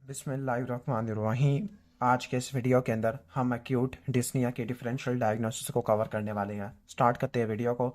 बिस्मिल्लाहिर्रहमानिर्रहीम। आज के इस वीडियो के अंदर हम एक्यूट डिस्निया के डिफरेंशियल डायग्नोसिस को कवर करने वाले हैं। स्टार्ट करते हैं वीडियो को।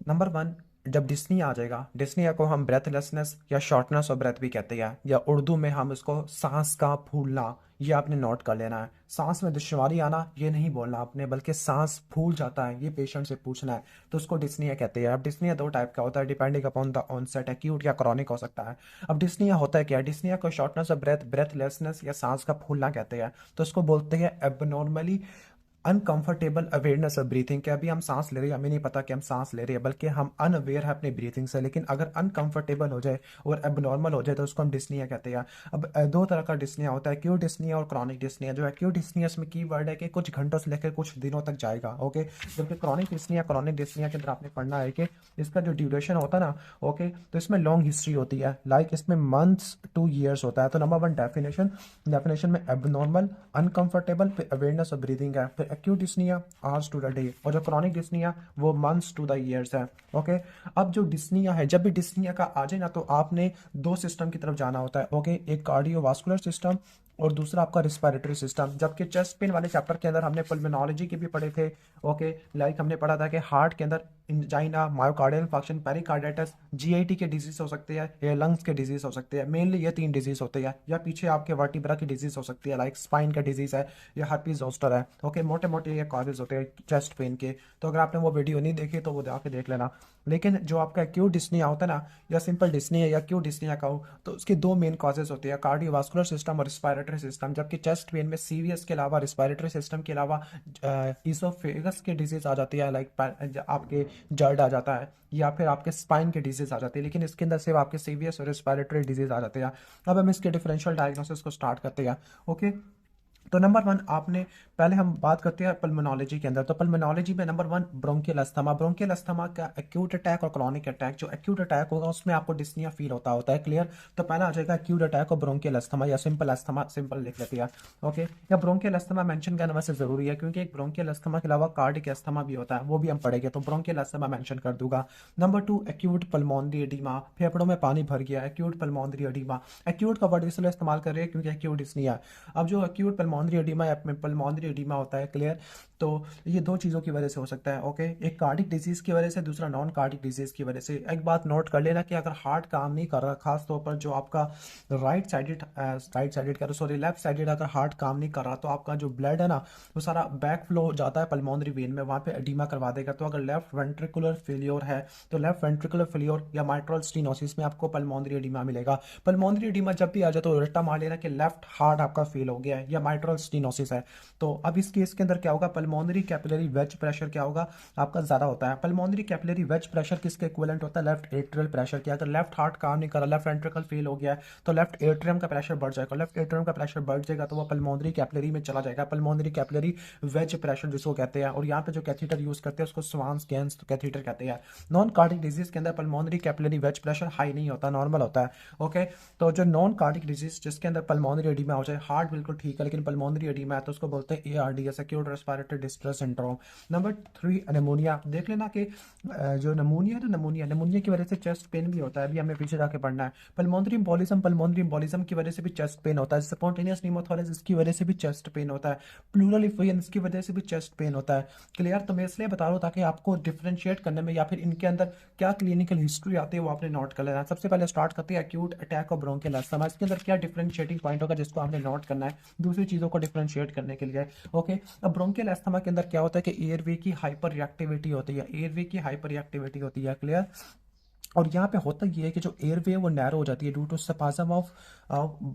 नंबर वन, जब डिस्निया आ जाएगा, डिस्निया को हम ब्रेथलेसनेस या शॉर्टनेस ऑफ ब्रेथ भी कहते हैं, या उर्दू में हम इसको सांस का फूलना, ये आपने नोट कर लेना है। सांस में दुश्वारी आना ये नहीं बोलना आपने, बल्कि सांस फूल जाता है ये पेशेंट से पूछना है, तो उसको डिस्निया कहते हैं। अब डिस्निया दो टाइप का होता है depending upon the onset, acute या क्रॉनिक हो सकता है। अब डिस्निया होता है क्या? डिस्निया को शॉर्टनेस ऑफ ब्रेथ, ब्रेथलेसनेस या सांस का फूलना कहते हैं। तो इसको बोलते हैं abnormally uncomfortable awareness of breathing, कि अभी हम सांस ले रहे हैं, हमें नहीं पता कि हम सांस ले रहे हैं, बल्कि हम अनअवेयर है अपनी ब्रीथिंग से। लेकिन अगर अनकंफर्टेबल हो जाए और एबनॉर्मल हो जाए तो उसको हम डिस्निया कहते हैं। अब दो तरह का डिस्निया होता है, एक्यूट डिस्निया और क्रॉनिक डिस्निया। जो एक्यूट डिस्निया में की वर्ड है कि कुछ घंटों से लेकर कुछ दिनों तक जाएगा, ओके। जबकि क्रॉनिक डिस्निया के अंदर आपने पढ़ना है कि इसका जो ड्यूरेशन होता है ना, ओके, तो इसमें लॉन्ग हिस्ट्री होती है, लाइक इसमें मंथ्स टू ईयर्स होता है। तो नंबर वन डेफिनेशन में एबनॉर्मल, अनकंफर्टेबल, फिर अवेयरनेस ऑफ ब्रीदिंग है, फिर acute dyspnoea hours to the day, और जो क्रॉनिक डिस्निया वो मंथ्स टू द ईयर्स है, ओके। अब जो डिस्निया है, जब भी डिस्निया का आ जाए ना, तो आपने दो सिस्टम की तरफ जाना होता है, ओके। एक कार्डियोवास्कुलर सिस्टम और दूसरा आपका रिस्पिरेटरी सिस्टम। जबकि चेस्ट पेन वाले चैप्टर के अंदर हमने पल्मोनोलॉजी के भी पढ़े थे, ओके। लाइक हमने पढ़ा था कि हार्ट के अंदर angina, myocardial infarction, pericarditis, GIT के डिजीज हो सकते हैं, या लंग्स के डिजीज हो सकते हैं। मेनली ये तीन डिजीज होते हैं, या पीछे आपके वर्टिब्रा की डिजीज हो सकती है, लाइक स्पाइन का डिजीज है या हर्पीज जोस्टर है, ओके। मोटे मोटे ये कॉजेज होते हैं चेस्ट पेन के। तो अगर आपने वो वीडियो नहीं देखी तो वो जाके देख लेना। लेकिन जो आपका एक्यूट डिस्निया होता है ना, या सिंपल डिस्निया या एक्यूट डिस्निया का हो, तो उसके दो मेन कॉजेज होते हैं, कार्डियोवास्कुलर सिस्टम और रिस्पिरेटरी सिस्टम। जबकि चेस्ट पेन में सीवीएस के अलावा, रिस्पिरेटरी सिस्टम के अलावा इसोफेगस की डिजीज आ जाती है, लाइक आपके जर्ड आ जाता है, या फिर आपके स्पाइन के डिजीज आ जाती है। लेकिन इसके अंदर सिर्फ आपके सीवियस और रेस्पिरेटरी डिजीज आ जाते हैं। अब हम इसके डिफरेंशियल डायग्नोसिस को स्टार्ट करते हैं, ओके। तो नंबर वन, आपने पहले हम बात करते हैं पल्मोनोलॉजी के अंदर। तो पल्मोनोलॉजी में number one bronchial asthma. Bronchial asthma का एक्यूट अटैक और क्रॉनिक अटैक। जो एक्यूट अटैक होगा उसमें आपको डिस्निया फील होता है, क्लियर। तो पहला आ जाएगा एक्यूट अटैक और ब्रोंकियल अस्थमा, या सिंपल अस्थमा, सिंपल लिख लेते हैं, ओके। या ब्रोंकियल अस्थमा मेंशन करना वैसे जरूरी है, क्योंकि एक ब्रोंकियल अस्थमा के अलावा कार्डिक अस्थमा भी होता है, वो भी हम पढ़ेंगे, तो ब्रोंकियल अस्थमा मेंशन कर दूंगा। Number two, acute pulmonary oedema, फेफड़ों में पानी भर गया, एक्यूट पल्मोनरी एडिमा। एक्यूट का वर्ड इसलिए इस्तेमाल कर रहे हैं क्योंकि एक्यूट डिस्निया। अब जो एक्यूट पल्मोनरी एडिमा या पल्मोनरी एडिमा होता है, क्लियर। तो ये दो चीज़ों की वजह से हो सकता है, ओके। एक कार्डिक डिजीज की वजह से, दूसरा नॉन कार्डिक डिजीज की वजह से। एक बात नोट कर लेना कि अगर हार्ट काम नहीं कर रहा, खास तौर पर जो आपका लेफ्ट साइडेड अगर हार्ट काम नहीं कर रहा, तो आपका जो ब्लड है ना, वो सारा बैक फ्लो जाता है पल्मोनरी वेन में, वहाँ पे एडिमा करवा देगा। तो अगर लेफ्ट वेंट्रिकुलर फेलियर है, तो लेफ्ट वेंट्रिकुलर फेलियर या माइट्रल स्टेनोसिस में आपको पल्मोनरी एडिमा मिलेगा। पल्मोनरी एडिमा जब भी आ जाए तो रट्टा मार लेना कि लेफ्ट हार्ट आपका फेल हो गया है या माइट्रल स्टेनोसिस है। तो अब इस केस के अंदर क्या होगा, पल्मोनरी कैपिलरी वेज प्रेशर क्या होगा, आपका ज्यादा होता है। पल्मोनरी कैपिलरी वेज प्रेशर किसके इक्विवेलेंट होता है, लेफ्ट एट्रियल प्रेशर के। अगर लेफ्ट हार्ट काम नहीं कर रहा, लेफ्ट वेंट्रिकल फेल हो गया है, तो लेफ्ट एट्रियम का प्रेशर बढ़ जाएगा। लेफ्ट एट्रियम का प्रेशर बढ़ जाएगा तो वो पल्मोनरी कैपिलरी में चला जाएगा, पल्मोनरी कैपिलरी वेज प्रेशर जिसको कहते हैं। और यहाँ पे जो कैथीटर यूज करते हैं उसको स्वान्स गैंस कैथीटर कहते हैं। नॉन कार्डिक डिजीज के अंदर pulmonary capillary wedge pressure high नहीं होता, नॉर्मल होता है, ओके। तो जो नॉन कार्डिक डिजीज जिसके अंदर पल्मोनरी एडिमा हो जाए, हार्ट बिल्कुल ठीक है लेकिन पल्मोनरी एडिमा है, तो उसको बोलते हैं ARDS, acute respiratory distress syndrome. Number three, pneumonia. देख लेना कि जो नमोनिया है, नमोनिया की वजह से चेस्ट पेन भी होता है, अभी हमें पीछे जाके पढ़ना है। पल्मोनरी एम्बोलिज्म की वजह से भी चेस्ट पेन होता है। स्पॉन्टेनियस न्यूमोथोरेसिस की वजह से भी चेस्ट पेन होता है। प्लूरल इफ्यूजन की वजह से भी चेस्ट पेन होता है, क्लियर। तो मैं इसलिए बता रहा हूँ ताकि आपको डिफरेंशिएट करने में या फिर इनके अंदर क्या क्लिनिकल हिस्ट्री आती है वो आपने नोट कर लेना है। सबसे पहले स्टार्ट करते हैं एक्यूट अटैक और ब्रोंकियल अस्थमा। इसके अंदर क्या डिफरेंशिएटिंग पॉइंट होगा जिसको आपने नोट करना है दूसरी चीजों को डिफरेंशिएट करने के लिए, ओके। अब ब्रोंकियल अस्थमा के अंदर क्या होता है कि एयरवे की हाइपर रिएक्टिविटी होती है, एयरवे की हाइपर रिएक्टिविटी होती है, क्लियर। और यहाँ पे होता ये है कि जो एयरवे है वो नैरो हो जाती है ड्यू टू स्पाज्म ऑफ,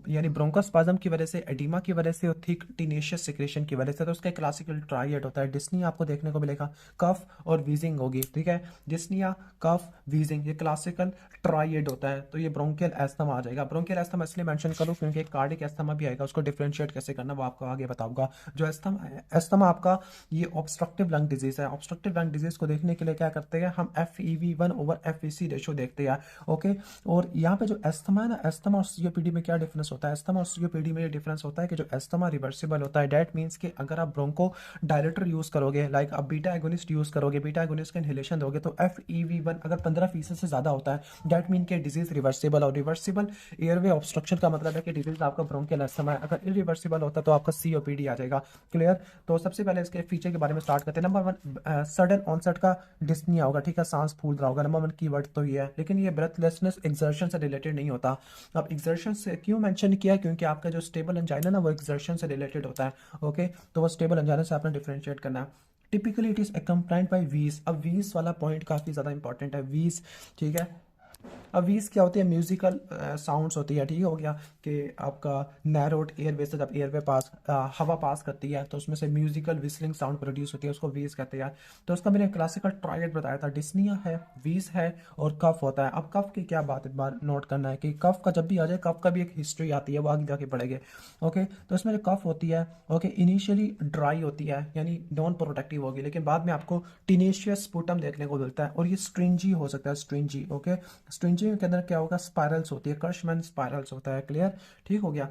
यानी ब्रोंकोस्पाज्म की वजह से, एडिमा की वजह से और थिक टीनेशियस सिक्रेशन की वजह से। तो उसका क्लासिकल ट्राइएड होता है। डिस्निया आपको देखने को मिलेगा, कफ और वीजिंग होगी, ठीक है। डिस्निया, कफ, वीजिंग, ये क्लासिकल ट्राइएड होता है। तो ये ब्रोंकियल एस्थमा आ जाएगा। ब्रोंकियल एस्थमा इसलिए मेंशन करूँ क्योंकि एक कार्डिक एस्थमा भी आएगा, उसको डिफरेंशिएट कैसे करना वो आपको आगे बताऊंगा। जो एस्थमा आपका ये ऑब्स्ट्रक्टिव लंग डिजीज है। ऑब्स्ट्रक्टिव लंग डिजीज को देखने के लिए क्या करते हैं हम, FEV1/FVC रेशो इशू देखते हैं। ओके, और यहाँ पे जो एस्थमा है ना, एस्थमा और सीओपीडी में क्या डिफरेंस होता है? एस्थमा और सीओपीडी में ये डिफरेंस होता है कि जो एस्थमा रिवर्सिबल होता है, डेट मीन्स कि अगर आप ब्रोंको डायलेटर यूज करोगे, लाइक आप बीटा एगोनिस्ट यूज करोगे, बीटा एगोनिस्ट का इनहेलेशन दोगे, तो FEV1 अगर 15% से ज्यादा होता है, डेट मीन के डिजीज रिवर्सिबल। और रिवर्सिबल एयरवे ऑब्स्ट्रक्शन का मतलब है कि डिजीज आपका ब्रोंकियल एस्थमा है। अगर इरिवर्सिबल होता है तो आपका सीओपीडी आ जाएगा। क्लियर? तो सबसे पहले इसके फीचर के बारे में स्टार्ट करते हैं। नंबर 1, सडन ऑनसेट का डिस्निया होगा, ठीक है, सांस फूल रहा होगा। नंबर 1 कीवर्ड तो ये है, लेकिन ये ब्रेथलेसनेस एक्सर्शन से रिलेटेड नहीं होता। अब एक्सर्शन से क्यों मेंशन किया? क्योंकि आपका जो स्टेबल एंजाइना ना, वो एक्सर्शन से रिलेटेड होता है। ओके, तो वो स्टेबल एंजाइना से आपने डिफरेंशिएट करना है। टिपिकली इट इज अकम्पाइंड बाय वीज। अब वीज वाला पॉइंट काफी ज्यादा इंपॉर्टेंट है, वीज, ठीक है। अब वीज क्या होती है? म्यूजिकल साउंड्स होती है, ठीक हो गया, कि आपका नैरोड एयरवे से जब एयरवे पास हवा पास करती है तो उसमें से म्यूजिकल विस्लिंग साउंड प्रोड्यूस होती है, उसको वीज कहते हैं। तो उसका मैंने क्लासिकल ट्रायड बताया था, डिस्निया है, वीज है और कफ होता है। अब कफ की क्या बात बार नोट करना है कि कफ का जब भी आ जाए, कफ का भी एक हिस्ट्री आती है, वो आगे जाके पढ़ेंगे। ओके, तो इसमें जो कफ होती है, ओके, इनिशियली ड्राई होती है, यानी नॉन प्रोडक्टिव होगी, लेकिन बाद में आपको टिनेशियस स्पुटम देखने को मिलता है और ये स्ट्रिंजी हो सकता है, स्ट्रिंजी। ओके, स्ट्रिंजिंग के अंदर क्या होगा? स्पाइरल्स होती है, कर्शमैन स्पाइरल्स होता है। क्लियर? ठीक हो गया।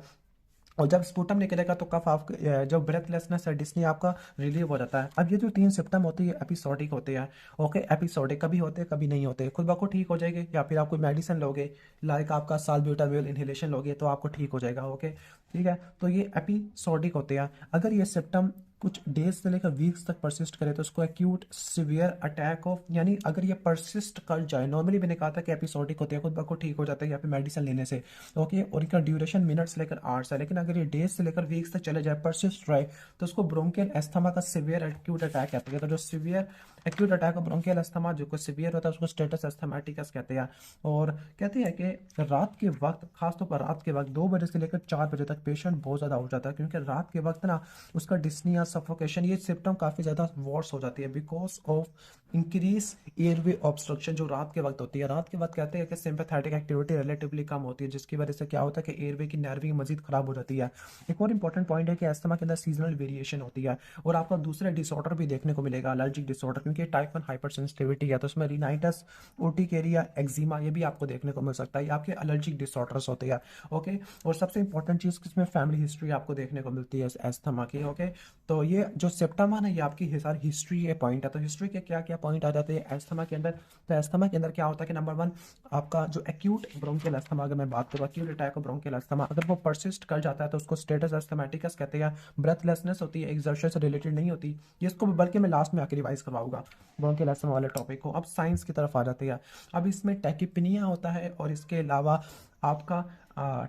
और जब स्पुटम निकलेगा तो कफ आप जो ब्रेथलेसनेस है, डिस्नी आपका रिलीव हो जाता है। अब ये जो 3 सिम्टम होती है एपिसोडिक होते हैं। ओके, एपिसोडिक कभी होते हैं कभी नहीं होते, खुद ब खुद ठीक हो जाएंगे, या फिर आप कोई मेडिसिन लोगे, लाइक आपका साल्ब्यूटामोल इनहेलेशन लोगे तो आपको ठीक हो जाएगा। ओके, ठीक है, तो ये एपिसोडिक होते हैं। अगर ये सिम्टम कुछ डेज से लेकर वीक्स तक परसिस्ट करे तो उसको एक्यूट सिवियर अटैक ऑफ, यानी अगर ये परसिस्ट कर जाए, नॉर्मली मैंने कहा था कि एपिसोडिक होते हैं, खुद ब खुद ठीक हो जाता है या फिर मेडिसिन लेने से। ओके, और इनका ड्यूरेशन मिनट से लेकर आवर्स है, लेकिन अगर ये डेज से लेकर वीक्स तक चले जाए, परसिस्ट रहे, तो उसको ब्रोंकियल एस्थमा का सिवियर एक्यूट अटैक कहते हैं। तो जो severe acute attack of bronchial asthma जो सिवियर होता है उसको स्टेटस एस्थमेटिकस कहते हैं। और कहते हैं कि रात के वक्त, खासतौर पर रात के वक्त 2 बजे से लेकर 4 बजे तक पेशेंट बहुत ज़्यादा हो जाता है, क्योंकि रात के वक्त ना उसका डिस्निया, सफोकेशन, ये सिम्टम काफ़ी ज़्यादा वर्स हो जाती है because of increase airway obstruction जो रात के वक्त होती है। रात के वक्त कहते हैं कि सिंपैथेटिक एक्टिविटी रिलेटिवली कम होती है, जिसकी वजह से क्या होता है कि एयरवे की नर्विंग मजीद खराब हो जाती है। एक और इंपॉर्टेंट पॉइंट है कि एस्थमा के अंदर सीजनल वेरिएशन होती है और आपको दूसरे डिसऑर्डर भी देखने को मिलेगा, एलर्जिक डिसऑर्डर, क्योंकि टाइप 1 हाइपर सेंसिटिविटी है, तो उसमें रिनाइटिस, ओर्टिकेरिया, एक्जिमा, ये भी आपको देखने को मिल सकता है। ये आपके एलर्जिक डिसऑर्डर्स होते हैं। ओके, और सबसे इंपॉर्टेंट चीज़ इसमें फैमिली हिस्ट्री आपको देखने को मिलती है एस्थमा की। ओके, तो ये जो सिम्टम है ना, ये आपकी सारी हिस्ट्री ये पॉइंट है। तो हिस्ट्री के क्या क्या पॉइंट आ जाते हैं एस्थमा के अंदर? तो एस्थमा के अंदर क्या होता है कि नंबर 1 आपका जो एक्यूट ब्रोंकियल एस्थमा, अगर मैं बात करूँ acute attack of bronchial asthma, अगर वो परसिस्ट कर जाता है तो उसको स्टेटस एस्थमेटिकस कहते हैं। ब्रेथलेसनेस होती है, एक्सर्शन से रिलेटेड नहीं होती, ये इसको बल्कि मैं लास्ट में आके रिवाइज करवाऊंगा ब्रोंकियल एस्थमा वाले टॉपिक को। अब साइंस की तरफ आ जाते हैं। अब इसमें टैकिपनिया होता है और इसके अलावा आपका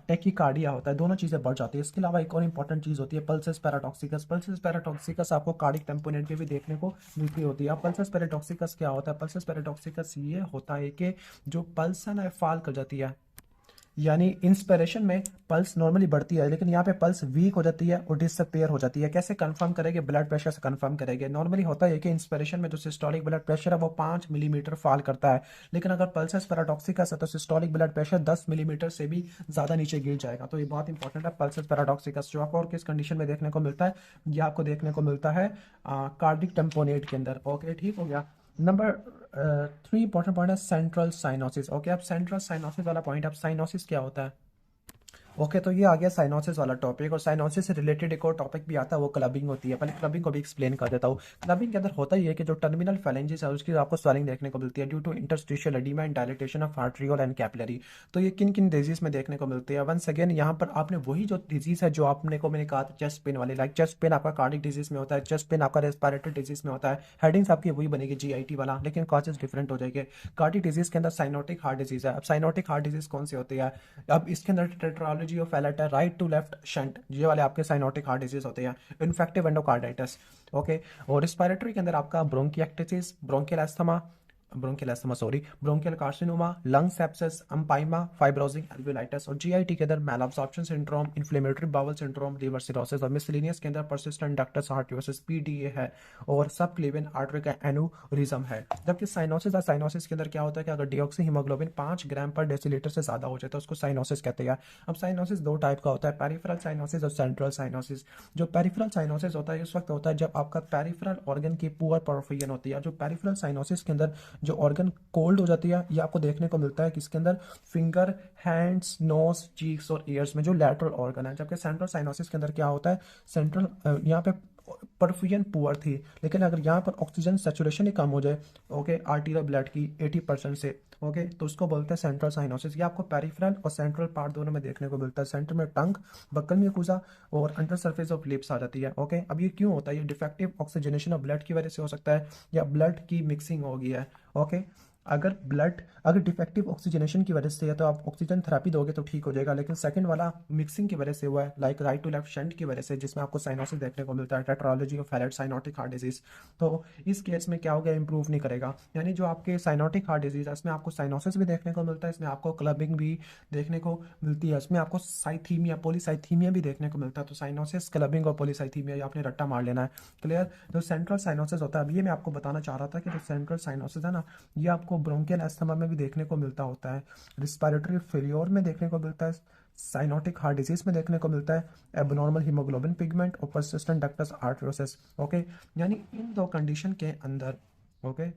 टेकिकार्डिया होता है, दोनों चीज़ें बढ़ जाती है। इसके अलावा एक और इंपॉर्टेंट चीज़ होती है पल्सेस पैराटॉक्सिकस। पल्सेस पैराटॉक्सिकस आपको कार्डिक टेम्पोनेट की भी देखने को मिलती होती है। अब पल्सेस पैराटॉक्सिकस क्या होता है? पल्सेस पैराटॉक्सिकस ये होता है कि जो पल्स है ना, फॉल कर जाती है, यानी इंस्पिरेशन में पल्स नॉर्मली बढ़ती है, लेकिन यहाँ पे पल्स वीक हो जाती है और डिसअपेयर हो जाती है। कैसे कंफर्म करेंगे? ब्लड प्रेशर से कंफर्म करेंगे। नॉर्मली होता है कि इंस्पिरेशन में जो सिस्टोलिक ब्लड प्रेशर है वो 5 मिलीमीटर फॉल करता है, लेकिन अगर पल्सेस पैराडॉक्सिकस है तो सिस्टोलिक ब्लड प्रेशर 10 मिलीमीटर से भी ज़्यादा नीचे गिर जाएगा। तो ये बहुत इंपॉर्टेंट है पल्सेस पैराडॉक्सिकस। जो आपको और किस कंडीशन में देखने को मिलता है? ये आपको देखने को मिलता है कार्डिक टेम्पोनेट के अंदर। ओके, ठीक हो गया। नंबर 3 इंपॉर्टेंट पॉइंट है सेंट्रल साइनोसिस। ओके, अब सेंट्रल साइनोसिस वाला पॉइंट, अब साइनोसिस क्या होता है? ओके, तो ये आ गया साइनोसिस वाला टॉपिक। और साइनोसिस से रिलेटेड एक और टॉपिक भी आता है, वो क्लबिंग होती है। पहले क्लबिंग को भी एक्सप्लेन कर देता हूँ। क्लबिंग के अंदर होता ही है कि जो टर्मिनल फेलेंजेस है उसकी आपको स्वेलिंग देखने को मिलती है due to interstitial oedema and dilatation of arteriole and capillary. तो ये किन किन डिजीज में देखने को मिलती है? वंस अगेन यहाँ पर आपने वही जो डिजीज है जो आपने को मैंने कहा था चेस्ट पेन वाली, लाइक चेस्ट पेन आपका कार्डिक डिजीज में होता है, चेस्ट पेन आपका रेस्पिरेटरी डिजीज में होता है, हेडिंग्स आपकी वही बनेगी GIT वाला, लेकिन कॉजेज डिफरेंट हो जाएंगे। कार्डिक डिजीज के अंदर साइनोटिक हार्ट डिजीज है। अब साइनोटिक हार्ट डिजीज कौन सी होती है? अब इसके अंदर टेट्रालॉजी ऑफ फैलेट है, राइट टू लेफ्ट शंट, ये वाले आपके साइनोटिक हार्ट डिजीज होते हैं। Infective endocarditis. ओके, और रिस्पिरेटरी के अंदर आपका bronchiectasis, bronchial carcinoma, lung sepsis, empyema, fibrosing alveolitis. और GIT के अंदर malabsorption syndrome, inflammatory bowel syndrome, liver cirrhosis. और मिसलिनियस के अंदर परसिस्टेंट डक्टस हार्टियोसिस PDA है और सब क्लेवियन आर्टरी का एनूरिज्म है। जबकि साइनोसिस है, साइनोसिस के अंदर क्या होता है कि अगर डीऑक्सी हीमोग्लोबिन 5 ग्राम पर डेसीलीटर से ज्यादा हो जाए तो उसको साइनोसिस कहते हैं। अब साइनोसिस 2 टाइप का होता है, पेरिफेरल साइनोसिस और सेंट्रल साइनोसिस। जो पेरिफेरल साइनोसिस होता है उस वक्त होता है जब आपका पेरिफेरल ऑर्गन की पुअर परफुजन होती है। जो पेरिफेरल साइनोसिस के अंदर जो ऑर्गन कोल्ड हो जाती है, ये आपको देखने को मिलता है किसके अंदर, फिंगर, हैंड्स, नोज, चीक्स और ईयर्स में जो लैटरल ऑर्गन है। जबकि सेंट्रल साइनोसिस के अंदर क्या होता है, सेंट्रल यहाँ पे परफ्यूजन पुअर थी, लेकिन अगर यहाँ पर ऑक्सीजन सेचुरेशन ही कम हो जाए, ओके, आर्टीरियल ब्लड की 80% से, ओके, तो उसको बोलते हैं सेंट्रल साइनोसिस। ये आपको पेरिफेरल और सेंट्रल पार्ट दोनों में देखने को मिलता है। सेंटर में टंग, बक्कल म्यूकोसा और अंडर सरफेस ऑफ लिप्स आ जाती है। ओके, अब ये क्यों होता है, ये डिफेक्टिव ऑक्सीजनेशन ऑफ ब्लड की वजह से हो सकता है या ब्लड की मिक्सिंग हो गई है। ओके, अगर डिफेक्टिव ऑक्सीजनेशन की वजह से है तो आप ऑक्सीजन थेरेपी दोगे तो ठीक हो जाएगा, लेकिन सेकंड वाला मिक्सिंग की वजह से हुआ है, like right to left shunt की वजह से, जिसमें आपको साइनोसिस देखने को मिलता है, tetralogy of Fallot cyanotic heart disease. तो इस केस में क्या हो गया, इंप्रूव नहीं करेगा। यानी जो आपके साइनोटिक हार्ट डिजीज है इसमें आपको साइनोसिस भी देखने को मिलता है, इसमें आपको क्लबिंग भी देखने को मिलती है, इसमें आपको साइथीमिया, पॉलीसाइथीमिया भी देखने को मिलता है। तो साइनोसिस, क्लबिंग और पॉलीसाइथीमिया ये आपने रट्टा मार लेना है। क्लियर। जो सेंट्रल साइनोसिस होता है, अब ये मैं आपको बताना चाह रहा था कि जो सेंट्रल साइनोसिस है ना, ये आपको ब्रोंकियल अस्थमा में भी देखने को मिलता होता है, रिस्पिरेटरी फेलियर में देखने को मिलता है, साइनोटिक हार्ट डिजीज में देखने को मिलता है, एबनॉर्मल हीमोग्लोबिन पिगमेंट और पर्सिस्टेंट डक्टस आर्टरोसिस। ओके, यानी इन दो कंडीशन के अंदर, ओके,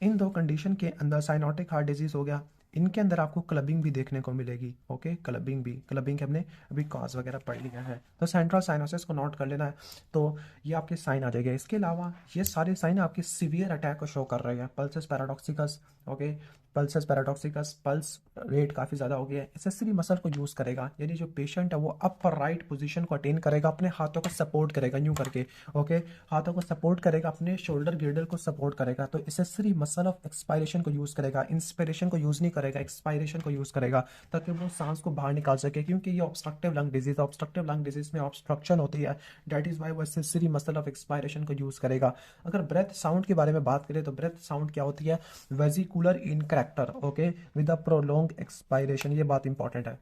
इन दो कंडीशन के अंदर साइनोटिक हार्ट डिजीज हो गया, इनके अंदर आपको क्लबिंग भी देखने को मिलेगी। ओके, क्लबिंग के हमने अभी कॉज वगैरह पढ़ लिया है, तो सेंट्रल साइनोसिस को नोट कर लेना है। तो ये आपके साइन आ जाएगा। इसके अलावा ये सारे साइन आपके सीवियर अटैक को शो कर रहे हैं। पल्सेस पैराडॉक्सिकस, ओके, पल्स रेट काफ़ी ज़्यादा हो गया है। एक्सेसरी मसल को यूज़ करेगा, यानी जो पेशेंट है वो अपर राइट पोजीशन को अटेन करेगा, अपने हाथों को सपोर्ट करेगा यूं करके। ओके, हाथों को सपोर्ट करेगा, अपने शोल्डर गिर्डल को सपोर्ट करेगा। तो एक्सेसरी मसल ऑफ एक्सपायरेशन को यूज़ करेगा, इंस्पिरेशन को यूज़ नहीं करेगा, एक्सपायरेशन को यूज़ करेगा, ताकि वो सांस को बाहर निकाल सके, क्योंकि ये obstructive lung disease, obstructive lung disease में ऑब्स्ट्रक्शन होती है। डेट इज़ वाई वो एक्सेसरी मसल ऑफ एक्सपायरेशन को यूज़ करेगा। अगर ब्रेथ साउंड के बारे में बात करें तो ब्रेथ साउंड क्या होती है, vesicular in character, okay, with a prolong expiration. ये बात इंपॉर्टेंट है।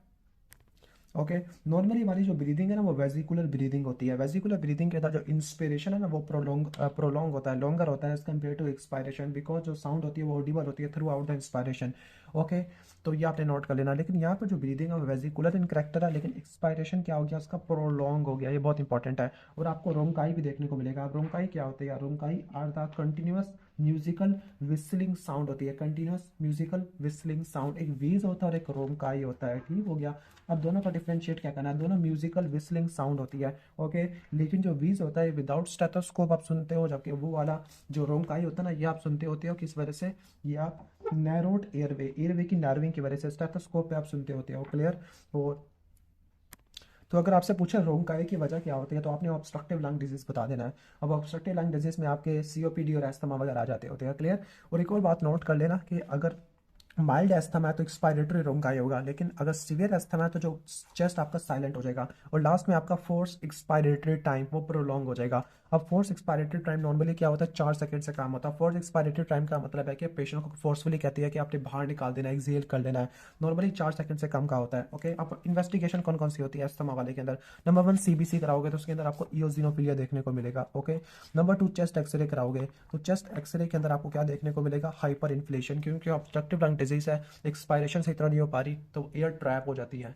ओके, नॉर्मली हमारी जो ब्रीदिंग है ना वो वेजिकुलर ब्रीदिंग होती है। वेजिकुलर ब्रीदिंग के अंदर जो इंस्पिरेशन है ना वो प्रोलॉन्ग होता है, लॉन्गर होता है as compare to expiration, because जो साउंड होती है वो ऑडिबल होती है throughout the inspiration. Okay, तो ये आपने नोट कर लेना। लेकिन यहाँ पर जो ब्रीदिंग है वो वेजिकुलर इन करैक्टर है, लेकिन एक्सपायरेशन क्या हो गया, उसका प्रोलॉन्ग हो गया। ये बहुत इंपॉर्टेंट है। और आपको रोंकाई भी देखने को मिलेगा। रोंकाई क्या होती है, rhonchi are the continuous musical whistling sound होती है। कंटिन्यूस म्यूजिकल विस्लिंग साउंड, एक वीज होता है और एक रोंकाई होता है। ठीक हो गया। अब दोनों का डिफरेंशिएट क्या करना है, दोनों म्यूजिकल विस्लिंग साउंड होती है। ओके, लेकिन जो वीज होता है विदाउट स्टेथोस्कोप आप सुनते हो, जबकि वो वाला जो रोंकाई होता है ना ये आप सुनते होते हो किस वजह से, ये आप नैरोड एयरवे की नैरोइंग की वजह से, स्टेथोस्कोप पे आप सुनते होते हो। क्लियर। और तो अगर आपसे पूछे रोंकाई की वजह क्या होती है तो आपने ऑब्स्ट्रक्टिव लंग डिजीज बता देना है। अब ऑब्स्ट्रक्टिव लंग डिजीज में आपके सीओपीडी और एस्थमा वगैरह आ जाते होते हैं। क्लियर। और एक और बात नोट कर लेना कि अगर माइल्ड एस्थमा है तो एक्सपायरेटरी रोंकाई होगा, लेकिन अगर सीवियर एस्थमा है तो जो चेस्ट आपका साइलेंट हो जाएगा और लास्ट में आपका फोर्स एक्सपायरेटरी टाइम वो प्रोलॉन्ग हो जाएगा। अब फोर्स एक्सपायरेटरी टाइम नॉर्मली क्या होता है, 4 सेकंड से काम होता है। फोर्स एक्सपायरेटरी टाइम का मतलब है कि पेशेंट को फोर्सफुली कहती है कि आपने बाहर निकाल देना है, एक्सहेल कर लेना है। नॉर्मली 4 सेकंड से कम का होता है। ओके, अब इन्वेस्टिगेशन कौन कौन सी होती है एस्थमा वाले के अंदर, नंबर 1 सीबीसी कराओगे तो उसके अंदर आपको इओजिनोफिलिया देखने को मिलेगा। ओके, नंबर 2 चेस्ट एक्सरे कराओगे तो चेस्ट एक्सरे के अंदर आपको क्या देखने को मिलेगा, हाइपर इन्फ्लेशन, क्योंकि ऑब्स्ट्रक्टिव लंग डिजीज है, एक्सपायरेशन सही तरह नहीं हो पा रही तो एयर ट्रैप हो जाती है।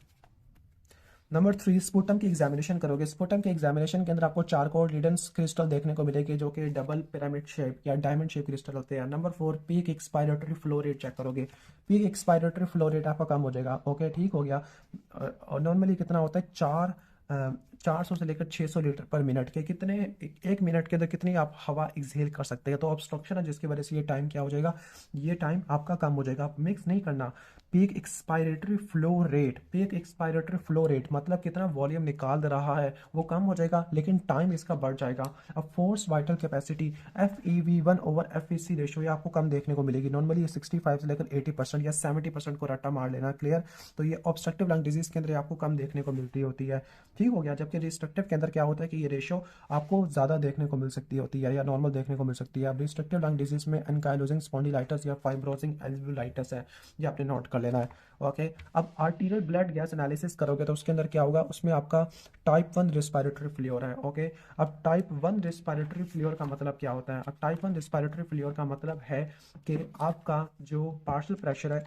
नंबर 3 स्पुटम की एग्जामिनेशन करोगे। स्पुटम के एग्जामिनेशन के अंदर आपको चारकोल रिडेंस क्रिस्टल देखने को मिलेगी, जो कि डबल पिरामिड शेप या डायमंड शेप क्रिस्टल होते हैं। Number 4 peak expiratory flow rate check करोगे। पीक एक्सपायरेटरी फ्लो रेट आपका कम हो जाएगा। ओके, ठीक हो गया। और नॉर्मली कितना होता है, 400 से लेकर 600 लीटर पर मिनट के, कितने एक मिनट के अंदर कितनी आप हवा एक्सहेल कर सकते हैं। तो ऑब्स्ट्रक्शन है जिसकी वजह से ये टाइम क्या हो जाएगा, ये टाइम आपका कम हो जाएगा। आप मिक्स नहीं करना। Peak expiratory flow rate, peak expiratory flow rate मतलब कितना वॉल्यूम निकाल रहा है वो कम हो जाएगा, लेकिन टाइम इसका बढ़ जाएगा। अब force vital capacity FEV1/FVC ratio ये आपको कम देखने को मिलेगी। नॉर्मली ये 65 से लेकर 80% या 70% को रट्टा मार लेना। क्लियर। तो ये ऑब्स्ट्रक्टिव लंग डिजीज के अंदर आपको कम देखने को मिलती होती है। ठीक हो गया। जबकि रिस्ट्रिक्टिव के अंदर क्या होता है कि ये रेशियो आपको ज़्यादा देखने को मिल सकती होती है या नॉर्मल देखने को मिल सकती है। अब रिस्ट्रिक्टिव लंग डिजीज में एनकाइलोजिंग स्पॉन्डिलाइटिस या फाइब्रोसिंग एल्वुलाइटिस है, ये आपने नोट कर लेना है। ओके, अब आर्टीरियल ब्लड गैस एनालिसिस करोगे तो उसके अंदर क्या होगा, उसमें आपका टाइप 1 रिस्पायरेटरी फ्लियोर है। ओके, अब टाइप 1 रिस्पायरेटरी फ्लियोर का मतलब क्या होता है, अब टाइप 1 रिस्पायरेटरी फ्लियोर का मतलब है कि आपका जो पार्शियल प्रेशर है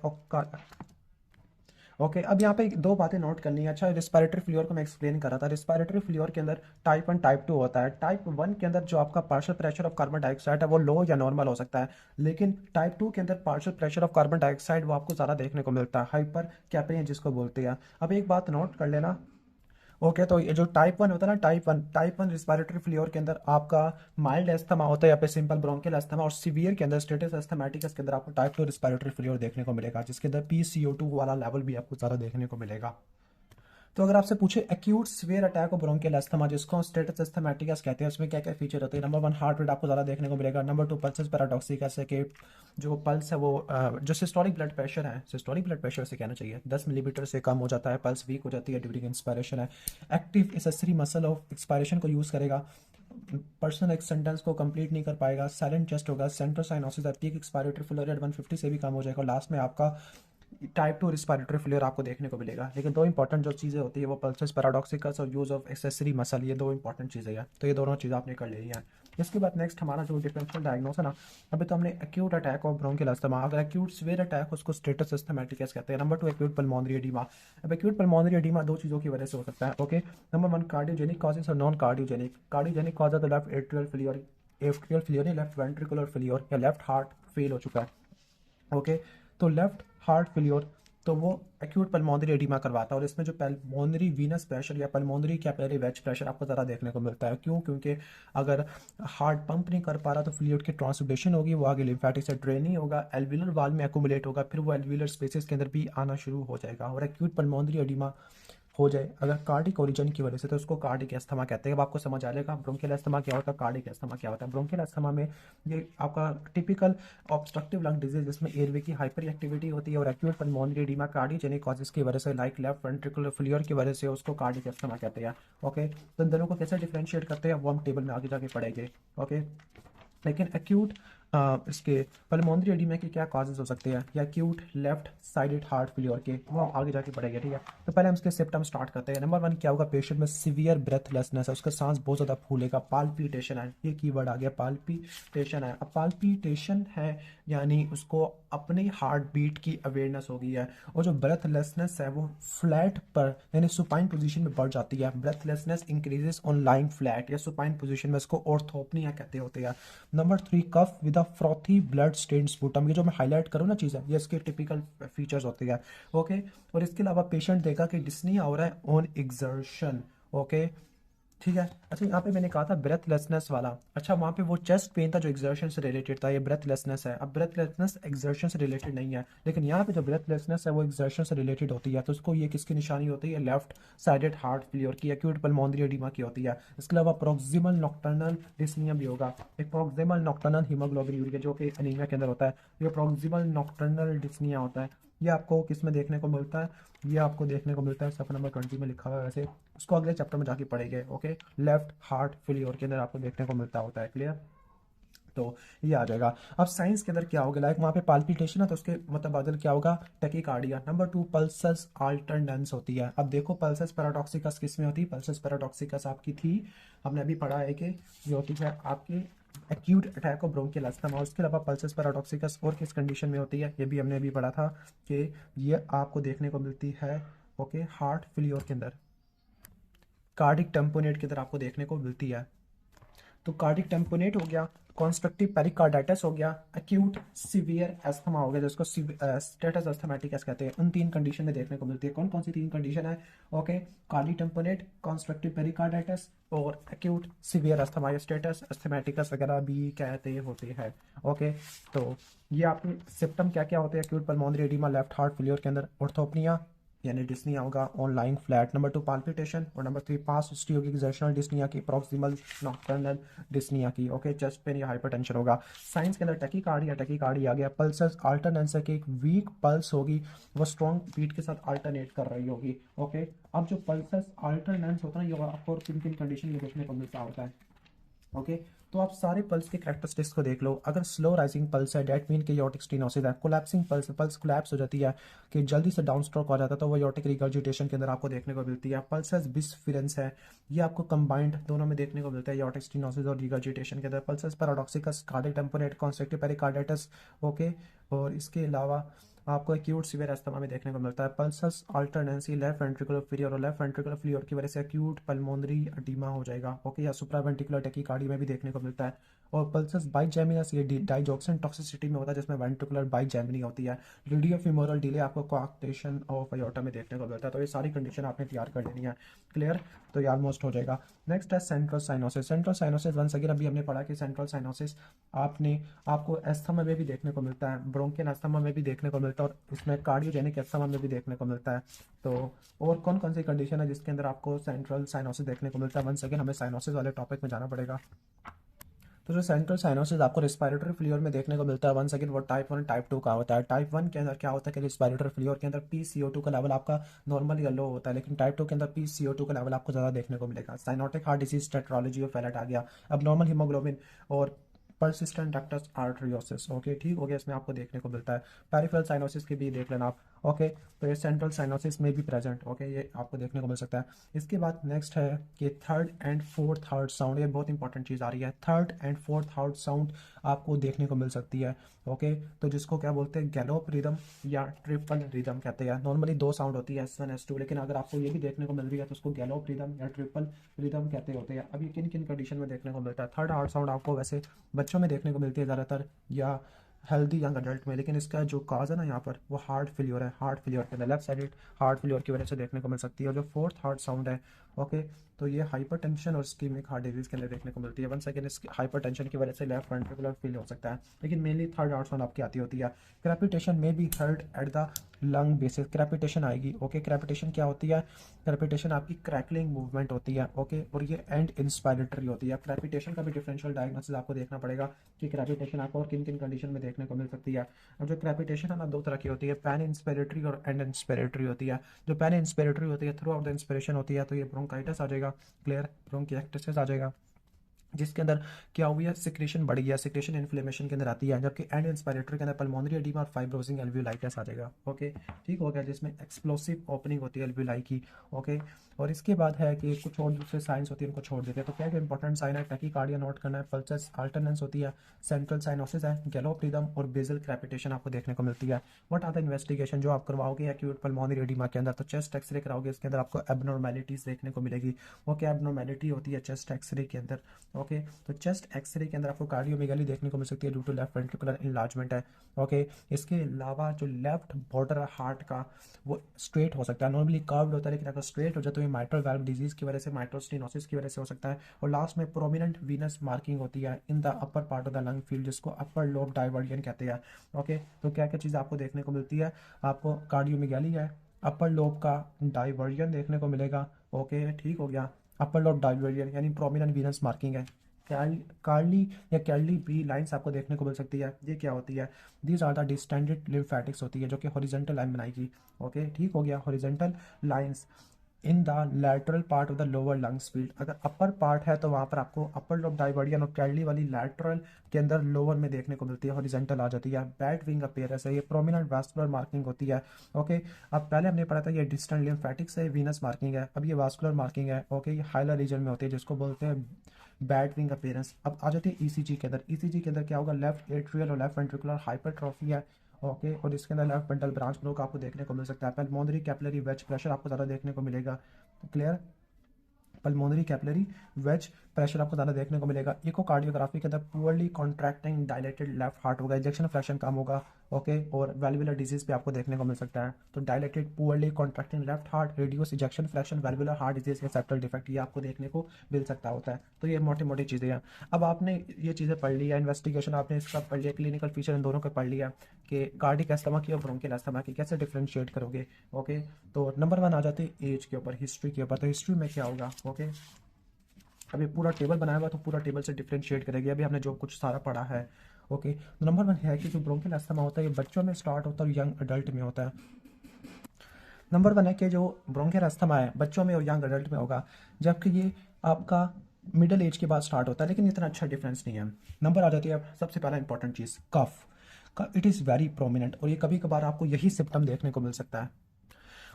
ओके, अब यहाँ पे दो बातें नोट करनी है। अच्छा, रिस्पिरेटरी फ्लूर को मैं एक्सप्लेन कर रहा था। रिस्पिरेटरी फ्लूर के अंदर टाइप 1 टाइप 2 होता है। टाइप 1 के अंदर जो आपका partial pressure of carbon dioxide है वो लो या नॉर्मल हो सकता है, लेकिन टाइप 2 के अंदर partial pressure of carbon dioxide वो आपको ज़्यादा देखने को मिलता है, हाइपर कैप्निया जिसको बोलते हैं। अब एक बात नोट कर लेना। ओके, तो ये जो टाइप 1 होता है ना, टाइप 1 रिस्पिरेटरी फ्लूर के अंदर आपका माइल्ड अस्थमा होता है या फिर सिंपल ब्रोंकियल अस्थमा, और सीवियर के अंदर स्टेटस अस्थमैटिकस के अंदर आपको टाइप 2 रिस्पिरेटरी फ्लूर देखने को मिलेगा, जिसके अंदर PCO2 वाला लेवल भी आपको ज़्यादा देखने को मिलेगा। तो अगर आपसे पूछे acute severe attack of bronchial asthma जिसको स्टेटस अस्थमैटिकस कहते हैं, उसमें क्या क्या फीचर होते हैं? नंबर 1, हार्ट रेट आपको ज़्यादा देखने को मिलेगा। नंबर 2, पल्सेस पैराडॉक्सिकस है कि जो पल्स है वो जो सिस्टोलिक ब्लड प्रेशर है, सिस्टोलिक ब्लड प्रेशर से कहना चाहिए 10 मिलीमीटर से कम हो जाता है, पल्स वीक हो जाती है ड्यूरिंग इंस्पायरेशन है। Active accessory muscle of expiration को यूज़ करेगा, पर्सनल एक सेंटेंस को कंप्लीट नहीं कर पाएगा, साइलेंट चेस्ट होगा, central cyanosis peak expiratory flow rate 150 से भी कम हो जाएगा, लास्ट में आपका टाइप 2 रिस्पिरेटरी फ्लेयर आपको देखने को मिलेगा। लेकिन दो इंपॉर्टेंट जो चीज़ें होती है वो पल्सेस पैराडॉक्सिकस और यूज़ ऑफ एक्सेसरी मसल, ये दो इंपॉर्टेंट चीज़ें हैं, तो ये दोनों चीज़ें आपने कर ली हैं। इसके बाद नेक्स्ट हमारा जो डिफरेंशियल डायग्नोस है ना, अभी तो हमने acute attack of bronchial asthma, अगर एक्यूट सीवियर अटैक उसको स्टेटस अस्थमैटिकस कहते हैं। Number 2, acute pulmonary oedema. अब एक्यूट पल्मोनरी एडीमा दो चीज़ों की वजह से हो सकता है। ओके, नंबर 1, कार्डियोजेनिक कॉजेज और नॉन कार्डियोजेनिक। कार्डियोजेनिक कॉज है तो left atrial failure, atrial failure, left ventricular failure या लेफ्ट हार्ट फेल हो चुका है। ओके, तो लेफ्ट हार्ट फेलियर तो वो एक्यूट पल्मोनरी एडिमा करवाता है, और इसमें जो पल्मोनरी वीनस प्रेशर या पल्मोनरी कैपिलरी वेज प्रेशर आपको ज़्यादा देखने को मिलता है। क्यों? क्योंकि अगर हार्ट पंप नहीं कर पा रहा तो फ्लूइड की ट्रांसपोर्टेशन होगी, वो आगे लिम्फेटिक से ड्रेन नहीं होगा, एल्विलर वाल में एक्यूमुलेट होगा, फिर वो एल्विलर स्पेसेस के अंदर भी आना शुरू हो जाएगा, और एक्यूट पल्मोनरी एडिमा हो जाए अगर कार्डिक ओरिजिन की वजह से तो उसको कार्डिक अस्थमा कहते हैं। अब आपको समझ आ जाएगा ब्रोंकियल अस्थमा क्या होता है, कार्डिक अस्थमा क्या होता है। ब्रोंकियल अस्थमा में ये आपका टिपिकल ऑब्स्ट्रक्टिव लंग डिजीज जिसमें एयरवे की हाइपर एक्टिविटी होती है, और acute pulmonary oedema cardiogenic causes की वजह से लाइक लेफ्ट वेंट्रिकुलर फ्लियर की वजह से उसको कार्डिक अस्थमा कहते हैं। ओके, तो इन दोनों को कैसे डिफ्रेंशिएट करते हैं वो हम टेबल में आगे जाके पढ़ेंगे। ओके, लेकिन एक्यूट इसके पल्मोनरी एडिमा के क्या कॉजेज हो सकते हैं, या acute left sided heart failure के, वो हम आगे जाके पढ़ेंगे। ठीक है, तो पहले हम इसके सिम्टम स्टार्ट करते हैं। नंबर 1 क्या होगा, पेशेंट में सीवियर ब्रेथलेसनेस है, उसका सांस बहुत ज़्यादा फूलेगा, पाल्पिटेशन है, ये कीवर्ड आ गया, पाल्पिटेशन है। अब पाल्पिटेशन है यानी उसको अपनी हार्ट बीट की अवेयरनेस हो गई है, और जो ब्रेथलेसनेस है वो फ्लैट पर यानी सुपाइन पोजीशन में बढ़ जाती है। Breathlessness increases on lying flat या सुपाइन पोजीशन में, इसको ऑर्थोपनिया कहते होते हैं। Number 3, cough with a frothy blood stained sputum, ये जो मैं हाईलाइट करूँ ना चीज़ें, ये इसके टिपिकल फीचर्स होते हैं। ओके, और इसके अलावा पेशेंट देखा कि डिस्निया हो रहा है ऑन एक्सर्शन। ओके, ठीक है। अच्छा, यहाँ पे मैंने कहा था ब्रेथलेसनेस वाला, अच्छा वहाँ पे वो चेस्ट पेन था जो एक्सर्शन से रिलेटेड था, ये ब्रेथलेसनेस है। अब ब्रेथलेसनेस एक्सर्शन से रिलेटेड नहीं है, लेकिन यहाँ पे जो ब्रेथलेसनेस है वो एक्सर्शन से रिलेटेड होती है, तो उसको ये किसकी निशानी होती है, लेफ्ट साइडेड हार्ट फेलियर की, एक्यूट पल्मोनरी एडिमा की होती है। इसके अलावा प्रोक्सिमल नॉक्टर्नल डिस्निया भी होगा, एक प्रोक्सिमल नॉक्टर्नल हीमोग्लोबिन यूरिया जो कि एनीमिया के अंदर होता है, ये प्रोक्सिमल नॉक्टर्नल डिस्निया होता है। ये आपको किस में देखने को मिलता है, ये आपको देखने को मिलता है सफ़र नंबर 20 में लिखा हुआ है, वैसे उसको अगले चैप्टर में जाके पढ़ेंगे। ओके, लेफ्ट हार्ट फेलियर के अंदर आपको देखने को मिलता होता है। क्लियर, तो ये आ जाएगा। अब साइंस के अंदर क्या होगा, लाइक वहाँ पे पाल्पिटेशन है तो उसके मतलब बदल क्या होगा, टैकीकार्डिया। नंबर 2, पल्सस अल्टरनेंस होती है। अब देखो पल्सस पैराडॉक्सिकस किस में होती है, पल्सस पैराडॉक्सिकस आपकी थी, हमने अभी पढ़ा है कि ये होती है आपकी acute attack of bronchial asthma. उसके अलावा पल्सस पैराडॉक्सिकस और किस कंडीशन में होती है, ये भी हमने अभी पढ़ा था कि ये आपको देखने को मिलती है ओके हार्ट फेलियर के अंदर, कार्डिक टेम्पोनेट के अंदर आपको देखने को मिलती है। तो कार्डिक टेम्पोनेट हो गया, कॉन्स्ट्रक्टिव पेरिकार्डाइटिस हो गया, एक्यूट सीवियर एस्थमा हो गया जिसको स्टेटस अस्थमैटिकस कहते हैं। उन तीन कंडीशन में देखने को मिलती है। कौन कौन सी तीन कंडीशन है, okay, cardiac tamponade, constrictive pericarditis और एक्यूट सीवियर एस्थमा, स्टेटस अस्थमैटिकस वगैरह भी कहते होते हैं। ओके, तो ये आपके सिम्टम क्या क्या होते हैं, acute pulmonary oedema left heart failure के अंदर, ऑर्थोपनिया यानी डिस्निया होगा on lying flat, number 2 palpitation, और नंबर 3 पास हिस्ट्री होगी एक्सर्शनल डिस्निया की, प्रॉक्सिमल नॉक्टर्नल डिस्निया की। ओके, चेस्ट पेन या हाइपरटेंशन होगा। साइंस के अंदर टैकीकार्डिया आ गया, पल्सस अल्टरनेंस की एक वीक पल्स होगी, वो स्ट्रॉन्ग बीट के साथ अल्टरनेट कर रही होगी। ओके, अब जो पल्सस अल्टरनेंस होता है ये आपको किन किन कंडीशन में देखने को मिलता होता है। ओके, तो आप सारे पल्स के कैरेक्टरिस्टिक्स को देख लो। अगर स्लो राइजिंग पल्स है डेट मीन के योटिक स्टेनोसिस है, कोलैप्सिंग पल्स, पल्स कोलैप्स हो जाती है कि जल्दी से डाउन स्ट्रोक हो जाता है तो वो योटिक रिगर्जिटेशन के अंदर आपको देखने को मिलती है। पल्सेस बिस्फिरेंस है, ये आपको कंबाइंड दोनों में देखने को मिलता है, योटिक स्टेनोसिस और रिगर्जिटेशन के अंदर। Pulsus paradoxus, cardiac tamponade, constrictive pericarditis. Okay, और इसके अलावा आपको एक्यूट सीवियर अस्थमा में देखने को मिलता है। पल्सस अल्टरनेंसी लेफ्ट वेंट्रिकुलर फ्लियर और लेफ्ट वेंट्रिकुलर फ्लियर की वजह से एक्यूट पल्मोनरी एडिमा हो जाएगा, ओके, या सुप्रावेंट्रिकुलर टैकीकार्डी में भी देखने को मिलता है। और पल्सस बाइजेमिनस ये डाइजॉक्सिन टॉक्सिसिटी में होता है जिसमें वेंट्रिकुलर बाइजेमिनी होती है। रेडियो फीमोरल डिले आपको कोआक्टेशन ऑफ अयोर्टा में देखने को मिलता है। तो ये सारी कंडीशन आपने तैयार कर लेनी है, क्लियर, तो ये ऑलमोस्ट हो जाएगा। नेक्स्ट है central cyanosis. Central cyanosis once again अभी हमने पढ़ा कि सेंट्रल साइनोसिस आपको अस्थमा में भी देखने को मिलता है, ब्रोंकियल अस्थमा में भी देखने को मिलता है, और इसमें कार्डियोजेनिक अस्थमा में भी देखने को मिलता है। तो और कौन कौन सी कंडीशन है जिसके अंदर आपको सेंट्रल साइनोसिस देखने को मिलता है? वंस अगेन हमें साइनोसिस वाले टॉपिक में जाना पड़ेगा। तो जो सेंट्रल साइनोसिस आपको रिस्पायरेटरी फ्लियर में देखने को मिलता है, वंस अगेन वो टाइप 1 टाइप 2 का होता है। टाइप 1 के अंदर क्या होता है कि रिस्पायरेटरी फ्लियर के अंदर PCO2 का लेवल आपका नॉर्मली लो होता है, लेकिन टाइप 2 के अंदर PCO2 का लेवल आपको ज़्यादा देखने को मिलेगा। साइनोटिक हार्ट डिजीज, टेट्रोलॉजी और फैलेट आ गया, अब नॉर्मल हीमोग्लोबिन और परसिस्टेंट डक्टस आर्टरियोसिस, ओके, ठीक हो गया, इसमें आपको देखने को मिलता है। पेरिफेरल साइनोसिस की भी देख लेना आप, ओके, तो ये सेंट्रल साइनोसिस में भी प्रेजेंट, ओके, ये आपको देखने को मिल सकता है। इसके बाद नेक्स्ट है कि third and fourth heart sound, ये बहुत इंपॉर्टेंट चीज़ आ रही है, third and fourth heart sound आपको देखने को मिल सकती है, ओके, तो जिसको क्या बोलते हैं, गैलोप रिदम या ट्रिपल रिदम कहते हैं। नॉर्मली दो साउंड होती है S1 S2, लेकिन अगर आपको ये भी देखने को मिल रही है तो उसको गैलोप रिदम या ट्रिपल रिदम कहते होते हैं। अब ये किन किन कंडीशन में देखने को मिलता है? थर्ड हार्ट साउंड आपको वैसे बच्चों में देखने को मिलती है ज़्यादातर, या हेल्दी यंग अडल्ट में, लेकिन इसका जो काज है ना यहाँ पर वो हार्ट फेलियर है। हार्ट फेलियर के अंदर लेफ्ट साइडेड हार्ट फेलियर की वजह से देखने को मिल सकती है। और जो फोर्थ हार्ट साउंड है, ओके, तो ये हाइपरटेंशन और इस्कीमिक हार्ट डिजीज के अंदर देखने को मिलती है। वन सेकेंड, इस हाइपरटेंशन की वजह से लेफ्ट वेंट्रिकुलर फेल हो सकता है, लेकिन मेनली थर्ड हार्ट साउंड आपकी आती होती है। क्रेपिटेशन में भी heard at the lung basis, crepitation आएगी, ओके, क्रेपिटेशन क्या होती है? क्रेपिटेशन आपकी क्रैकलिंग मूवमेंट होती है, ओके, और ये एंड इंस्पायरेटरी होती है। क्रेपिटेशन का भी डिफरेंशियल डायग्नोसिस आपको देखना पड़ेगा कि क्रेपिटेशन आपको और किन किन कंडीशन में देखने को मिल सकती है। अब जो क्रेपिटेशन है ना, दो तरह की होती है, पैन इंस्पिरेटरी और एंड इंस्पिरेटरी होती है। जो पैन इंस्पिरेटरी होती है थ्रू आउट द इंस्पिरेशन होती है, तो ये ब्रोंकाइटिस आ जाएगा, क्लियर, ब्रोंकिएक्टिस आ जाएगा, जिसके अंदर क्या हुई है, सिक्रेशन बढ़ी है, सिक्रेशन इन्फ्लेमेशन के अंदर आती है। जबकि एंड इंस्पिरेटरी के अंदर पल्मोनरी एडिमा और फाइब्रोसिंग एल्वियोलाइटिस आ जाएगा, ओके, ठीक हो गया, जिसमें एक्सप्लोसिव ओपनिंग होती है एल्वियोलाई की, ओके। और इसके बाद है कि कुछ और दूसरे साइंस होती है, उनको छोड़ देते हैं। तो क्या क्या इंपॉर्टेंट साइन है, टैकीकार्डिया नोट करना है, पल्सेस अल्टरनेंस होती है, सेंट्रल साइनोसिस है, गैलोप रिदम और बेसल क्रेपिटेशन आपको देखने को मिलती है। व्हाट आर द इन्वेस्टिगेशन जो आप करवाओगे एक्यूट पल्मोनरी एडिमा के अंदर? तो चेस्ट एक्सरे कराओगे, इसके अंदर आपको एबनॉर्मेलिटीज देखने को मिलेगी। वो क्या एबनॉर्मेलिटी होती है चेस्ट एक्सरे के अंदर? ओके, तो चेस्ट एक्सरे के अंदर आपको कार्डियोमेगाली देखने को मिल सकती है due to left ventricular enlargement है, ओके। इसके अलावा जो लेफ्ट बॉर्डर हार्ट का वो स्ट्रेट हो सकता है, नॉर्मली कर्व्ड होता है, लेकिन अगर स्ट्रेट हो जाए तो ये माइट्रल वाल्व डिजीज की वजह से, माइट्रल स्टेनोसिस की वजह से हो सकता है। और लास्ट में प्रोमिनेंट वीनस मार्किंग होती है in the upper part of the lung field, जिसको अपर लोब डाइवर्जन कहते हैं, ओके। तो क्या क्या चीज़ आपको देखने को मिलती है? आपको कार्डियोमेगाली है, अपर लोब का डाइवर्जन देखने को मिलेगा, ओके, ठीक हो गया, अपर लोब डाइवर्जन यानी प्रोमिनेंट वीनस मार्किंग है। कार्ली या कैरली बी लाइंस आपको देखने को मिल सकती है। ये क्या होती है? These are the distended lymphatics होती है, जो कि हॉरिजॉन्टल लाइन बनाएगी, ओके, ठीक हो गया, horizontal lines in the lateral part of the lower lungs field. अगर अपर पार्ट है तो वहाँ पर आपको अपर लोब डाइवर्जन और कैरली वाली लैटरल के अंदर लोअर में देखने को मिलती है, हॉरिजॉन्टल आ जाती है। बैट विंग अपीयरेंस है, ये प्रोमिनेंट वास्कुलर मार्किंग होती है, ओके। अब पहले हमने पढ़ा था ये डिस्टेंट लिम्फेटिक्स है, वीनस मार्किंग है, अब ये वास्कुलर मार्किंग है, ओके, ये हाइलर रीजन में होती है, जिसको बोलते हैं बैट विंग अपीयरेंस। अब आ जाती है ईसीजी के अंदर। ईसीजी के अंदर क्या होगा? लेफ्ट एट्रियल और लेफ्ट वेंट्रिकुलर हाइपरट्रॉफी है, ओके, और इसके अंदर लेफ्ट वेंट्रल ब्रांच ब्लॉक आपको देखने को मिल सकता है। पल्मोनरी कैपिलरी वेज प्रेशर आपको ज़्यादा देखने को मिलेगा, clear, pulmonary capillary wedge pressure आपको ज़्यादा देखने को मिलेगा। इकोकार्डियोग्राफी के अंदर poorly contracting dilated left heart होगा, इजेक्शन फ्रैक्शन कम होगा, ओके, और वेल्वुलर डिजीज भी आपको देखने को मिल सकता है। तो dilated poorly contracting left heart, radius ejection fraction, valvular heart disease या सेप्टल डिफेक्ट, ये आपको देखने को मिल सकता होता है। तो ये मोटी मोटी चीज़ें हैं। अब आपने ये चीज़ें पढ़ ली है, इन्वेस्टिगेशन आपने इसका पढ़ लिया, क्लिनिकल फीचर इन दोनों का पढ़ लिया कि कार्डिक अस्थमा की और ब्रोंकियल अस्थमा की कैसे डिफ्रेंशिएट करोगे, ओके। तो नंबर 1 आ जाते हैं एज के ऊपर, हिस्ट्री के ऊपर। तो हिस्ट्री में क्या होगा, ओके, अभी पूरा टेबल बनाया हुआ तो पूरा टेबल से डिफ्रेंशिएट करेंगे। अभी हमने जो कुछ सारा पढ़ा है, ओके। तो नंबर 1 है कि जो ब्रोंकियल अस्थमा होता है ये बच्चों में स्टार्ट होता है और यंग अडल्ट में होता है। नंबर 1 है कि जो ब्रोंकियल अस्थमा है बच्चों में और यंग अडल्ट में होगा, जबकि ये आपका मिडिल एज के बाद स्टार्ट होता है, लेकिन इतना अच्छा डिफरेंस नहीं है। नंबर आ जाती है सबसे पहला इंपॉर्टेंट चीज़, cough. It is very prominent, और ये कभी कभार आपको यही सिम्टम देखने को मिल सकता है।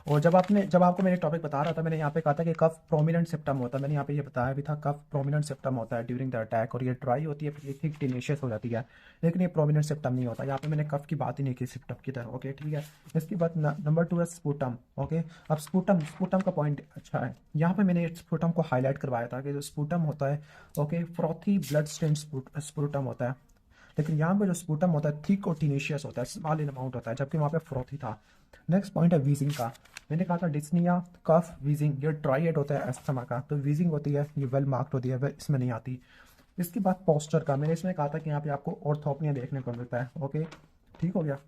और जब आपको मैंने टॉपिक बता रहा था, मैंने यहाँ पे कहा था कि कफ प्रोमिनेंट सिम्टम होता है, मैंने यहाँ पे ये बताया भी था कफ प्रोमिनेंट सिम्टम होता है ड्यूरिंग द अटैक, और ये ड्राई होती है, फिर ये थिक टीनेशियस हो जाती है, लेकिन ये प्रोमिनेंट सिम्टम नहीं होता। यहाँ पे मैंने कफ की बात ही नहीं की सिम्टम की तरह। ओके ठीक है। इसके बाद नंबर 2 है स्पूटम। ओके, अब स्पूटम का पॉइंट अच्छा है, यहाँ पे मैंने स्पूटम को हाईलाइट करवाया था कि जो स्पूटम होता है, okay, frothy blood stain sputum होता है, लेकिन यहाँ पे जो स्पूटम होता है थिक और टीनेशियस होता है, स्मॉल इन अमाउंट होता है, जबकि वहाँ पे फ्रॉथी था। नेक्स्ट पॉइंट है वीजिंग का। मैंने कहा था डिस्निया, कफ, वीजिंग, ये ट्राई हेड होता है एस्थमा का, तो वीजिंग होती है ये वेल मार्क्ड होती है, इसमें नहीं आती। इसके बाद पोस्चर का, मैंने इसमें कहा था कि यहाँ पे आपको ऑर्थोपनिया देखने को मिलता है। ओके ठीक हो गया।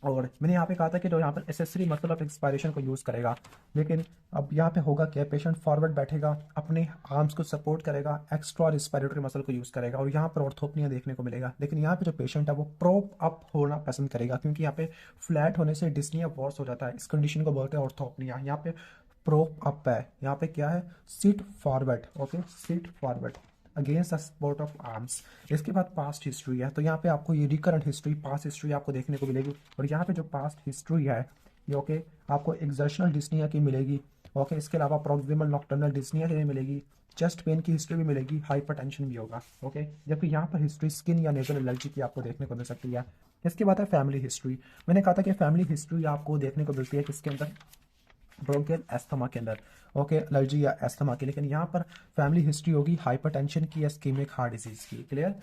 और मैंने यहाँ पे कहा था कि जो यहाँ पर एसेसरी मसल ऑफ एक्सपायरेशन को यूज़ करेगा, लेकिन अब यहाँ पे होगा क्या, पेशेंट फॉरवर्ड बैठेगा, अपने आर्म्स को सपोर्ट करेगा, एक्स्ट्रा रिस्पायरेटरी मसल को यूज़ करेगा, और यहाँ पर ऑर्थोपनिया देखने को मिलेगा। लेकिन यहाँ पे जो पेशेंट है वो प्रोप अप होना पसंद करेगा, क्योंकि यहाँ पे फ्लैट होने से डिस्निया वॉर्स हो जाता है। इस कंडीशन को बोलते हैं ऑर्थोपनिया। यहाँ पे प्रोप अप है, यहाँ पे क्या है, sit forward. Okay, sit forward against the support of arms. इसके बाद पास्ट हिस्ट्री है, तो यहाँ पे आपको ये रिकरेंट हिस्ट्री, पास्ट हिस्ट्री आपको देखने को मिलेगी, और यहाँ पे जो पास्ट हिस्ट्री है ये, ओके, आपको एक्सर्शनल डिस्निया की मिलेगी। ओके, इसके अलावा प्रॉक्सिमल नॉक्टर्नल डिस्निया की मिलेगी, चेस्ट पेन की हिस्ट्री भी मिलेगी, हाइपरटेंशन भी होगा। ओके, जबकि यहाँ पर हिस्ट्री स्किन या नेजल एलर्जी की आपको देखने को मिल सकती है। इसके बाद है फैमिली हिस्ट्री। मैंने कहा था कि फैमिली हिस्ट्री आपको देखने को मिलती है किसके अंदर, ब्रोंकियल एस्थमा के अंदर। ओके, एलर्जी या एस्थमा की, लेकिन यहाँ पर फैमिली हिस्ट्री होगी हाइपरटेंशन की या इस्कीमिक हार्ट डिजीज की। क्लियर,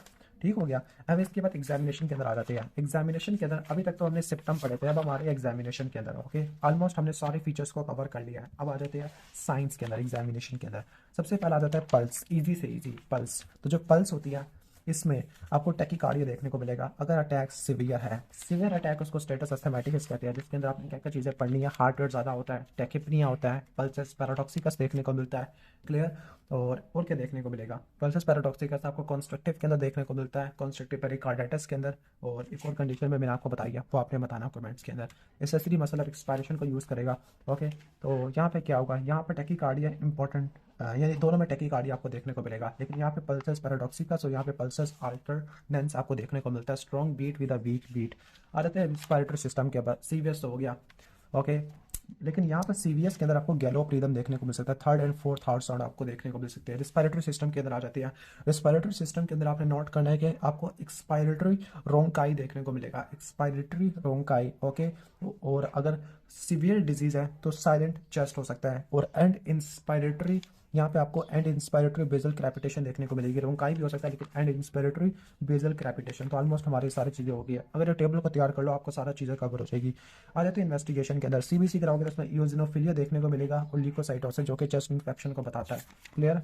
ठीक हो गया। अब इसके बाद एग्जामिनेशन के अंदर आ जाते हैं। एग्जामिनेशन के अंदर अभी तक तो हमने सिम्टम पढ़े थे, अब हमारे एग्जामिनेशन के अंदर, ओके, ऑलमोस्ट हमने सारे फीचर्स को कवर कर लिया है। अब आ जाते हैं साइंस के अंदर, एग्जामिनेशन के अंदर। सबसे पहला आ जाता है पल्स, इजी से इजी पल्स। तो जो पल्स होती है इसमें आपको टैकीकार्डिया देखने को मिलेगा अगर अटैक सिवियर है। सिवियर अटैक उसको स्टेटस अस्थमैटिकस कहते हैं, जिसके अंदर आपने क्या क्या चीज़ें पढ़नी है, हार्ट रेट ज़्यादा होता है, टैकिप्निया होता है, पल्सस पैराडॉक्सिकस देखने को मिलता है। क्लियर, और क्या देखने को मिलेगा, पल्सस पैराडॉक्सिकस आपको कॉन्स्ट्रक्टिव के अंदर देखने को मिलता है, कॉन्स्ट्रक्टिव पेरिकार्डाइटिस के अंदर, और एक और कंडीशन में मैंने आपको बताई है, वो आपने बताना कमेंट्स के अंदर। एसेसरी मसल ऑफ एक्सपायरेशन को यूज़ करेगा। ओके, तो यहाँ पे क्या होगा, यहाँ पर टैकीकार्डिया इंपॉर्टेंट, यानी दोनों में टैकीकार्डिया आपको देखने को मिलेगा, लेकिन यहाँ पे पल्सस पैराडॉक्सिकस और यहाँ पे पल्सस अल्टरनेंस आपको देखने को मिलता है, strong beat with a weak beat. आ जाते हैं रिस्पायरेटरी सिस्टम के बाद, सीवीएस हो गया। ओके, लेकिन यहाँ पर सीवीएस के अंदर आपको गैलोप रिदम देखने को मिल सकता है, third and fourth heart sound आपको देखने को मिल सकते हैं। रिस्पायरेटरी सिस्टम के अंदर आ जाती है। रिस्पायरेटरी सिस्टम के अंदर आपने नोट करना है कि आपको एक्सपायरेटरी रोंकाई देखने को मिलेगा, एक्सपायरेटरी रोंकाई। ओके, और अगर सीवियर डिजीज है तो साइलेंट चेस्ट हो सकता है, और एंड इंस्पायरेटरी, यहाँ पे आपको एंड इंस्पायरेटरी बेजल क्रैपिटेशन देखने को मिलेगी। रोंकाई भी हो सकता है, लेकिन एंड इंस्पायरेटरी बेजल क्रैपिटेशन। तो ऑलमोस्ट हमारी सारी चीज़ें हो गई है। अगर ये टेबल को तैयार कर लो आपको सारा चीज़ें कवर हो जाएगी। आ जाते हैं इन्वेस्टिगेशन के अंदर। सीबीसी कराओगे तो उसमें इओजिनोफिलिया देखने को मिलेगा और ल्यूकोसाइटोसिस, जो कि चेस्ट इन्फेक्शन को बताता है। क्लियर,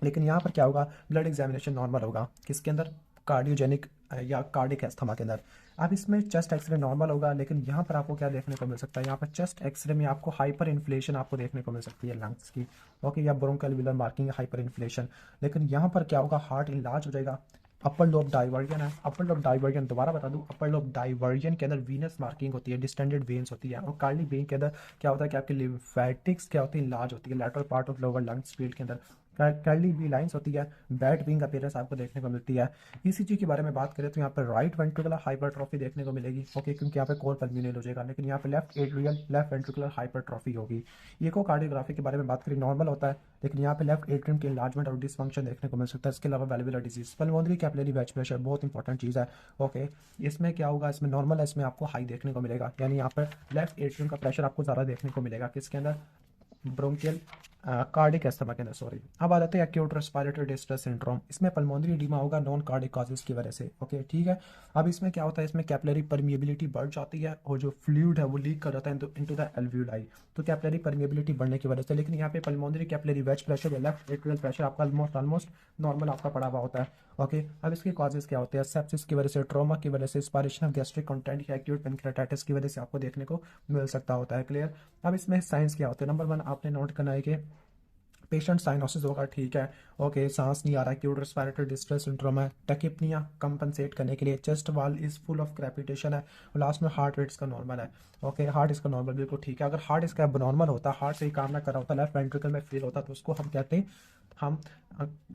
लेकिन यहाँ पर क्या होगा, ब्लड एग्जामिनेशन नॉर्मल होगा किसके अंदर, कार्डियोजेनिक या कार्डिक एस्थमा के अंदर। अब इसमें चेस्ट एक्सरे नॉर्मल होगा, लेकिन यहाँ पर आपको क्या देखने को मिल सकता है, यहाँ पर चेस्ट एक्सरे में आपको हाइपर इन्फ्लेशन आपको देखने को मिल सकती है लंग्स की। ओके, या ब्रोंकोअल्वुलर मार्किंग, हाइपर इन्फ्लेशन। लेकिन यहाँ पर क्या होगा, हार्ट इनलार्ज हो जाएगा। अपर लोब डाइवर्जन है, अपर लोब डाइवर्जन दोबारा बता दूं, अपर लोब डाइवर्जन के अंदर वीनस मार्किंग होती है, डिस्टेंडेड वेन्स होती है, और कार्डिक वेन के अंदर क्या होता है कि आपकी लिम्फेटिक्स क्या होती है, लार्ज होती है, lateral part of lower lungs field के अंदर कर्ली बी लाइंस होती है, बैट विंग अपीयरेंस आपको देखने को मिलती है। ईसीजी के बारे में बात करें तो यहाँ पर राइट वेंट्रिकुलर हाइपरट्रॉफी देखने को मिलेगी। ओके, क्योंकि यहाँ पे कोर पल्मोनल हो जाएगा, लेकिन यहाँ पे left atrial left ventricular hypertrophy होगी। इकोकार्डियोग्राफी के बारे में बात करें नॉर्मल होता है, लेकिन यहाँ पे लेफ्ट एट्रियम के इन्लार्जमेंट और डिसफंक्शन देखने को मिल सकता है। इसके अलावा valvular disease, pulmonary capillary wedge pressure बहुत इंपॉर्टेंट चीज़ है। ओके, इसमें क्या होगा, इसमें नॉर्मल है, इसमें आपको हाई देखने को मिलेगा, यानी यहाँ पर लेफ्ट एट्रियम का प्रेशर आपको ज़्यादा देखने को मिलेगा किसके अंदर, ब्रोंकियल कार्डिक एस्थमा के अंदर, सॉरी। अब आ जाते हैं एक्यूट रेस्पिरेटरी डिस्ट्रेस सिंड्रोम। इसमें पल्मोनरी एडिमा होगा नॉन कार्डिक कॉजेज की वजह से। ओके ठीक है। अब इसमें क्या होता है, इसमें कैपिलरी परमिएबिलिटी बढ़ जाती है और जो फ्लूइड है वो लीक कर जाता है इनटू द एल्व्यूलाई, तो कैपिलरी परमिएबिलिटी बढ़ने की वजह से। लेकिन यहाँ पे पल्मोनरी कैपिलरी वेज प्रेशर या लेफ्ट एट्रियल प्रेशर आपका ऑलमोस्ट नॉर्मल आपका पड़ा हुआ होता है। ओके, अब इसके कॉजेज क्या होते हैं, सेप्सिस की वजह से, ट्रॉमा की वजह से, एस्पायरेशन ऑफ गैस्ट्रिक कंटेंट या एक्यूट पेनक्रेटाइटिस की वजह से आपको देखने को मिल सकता होता है। क्लियर। अब इसमें साइंस क्या होते हैं, नंबर 1 आपने नोट करना है कि पेशेंट साइनोसिस होगा, ठीक है। ओके, सांस नहीं आ रहा, एक्यूट रेस्पिरेटरी डिस्ट्रेस सिंड्रोम है, टैकिपनिया कंपनसेट करने के लिए chest wall is full of crepitation है, और लास्ट में हार्ट रेट इसका नॉर्मल है। ओके, हार्ट इसका नॉर्मल बिल्कुल ठीक है। अगर हार्ट इसका नॉर्मल होता, हार्ट से ही काम ना कर रहा होता, लेफ्ट वेंट्रिकल में फेल होता, तो उसको हम कहते हैं, हम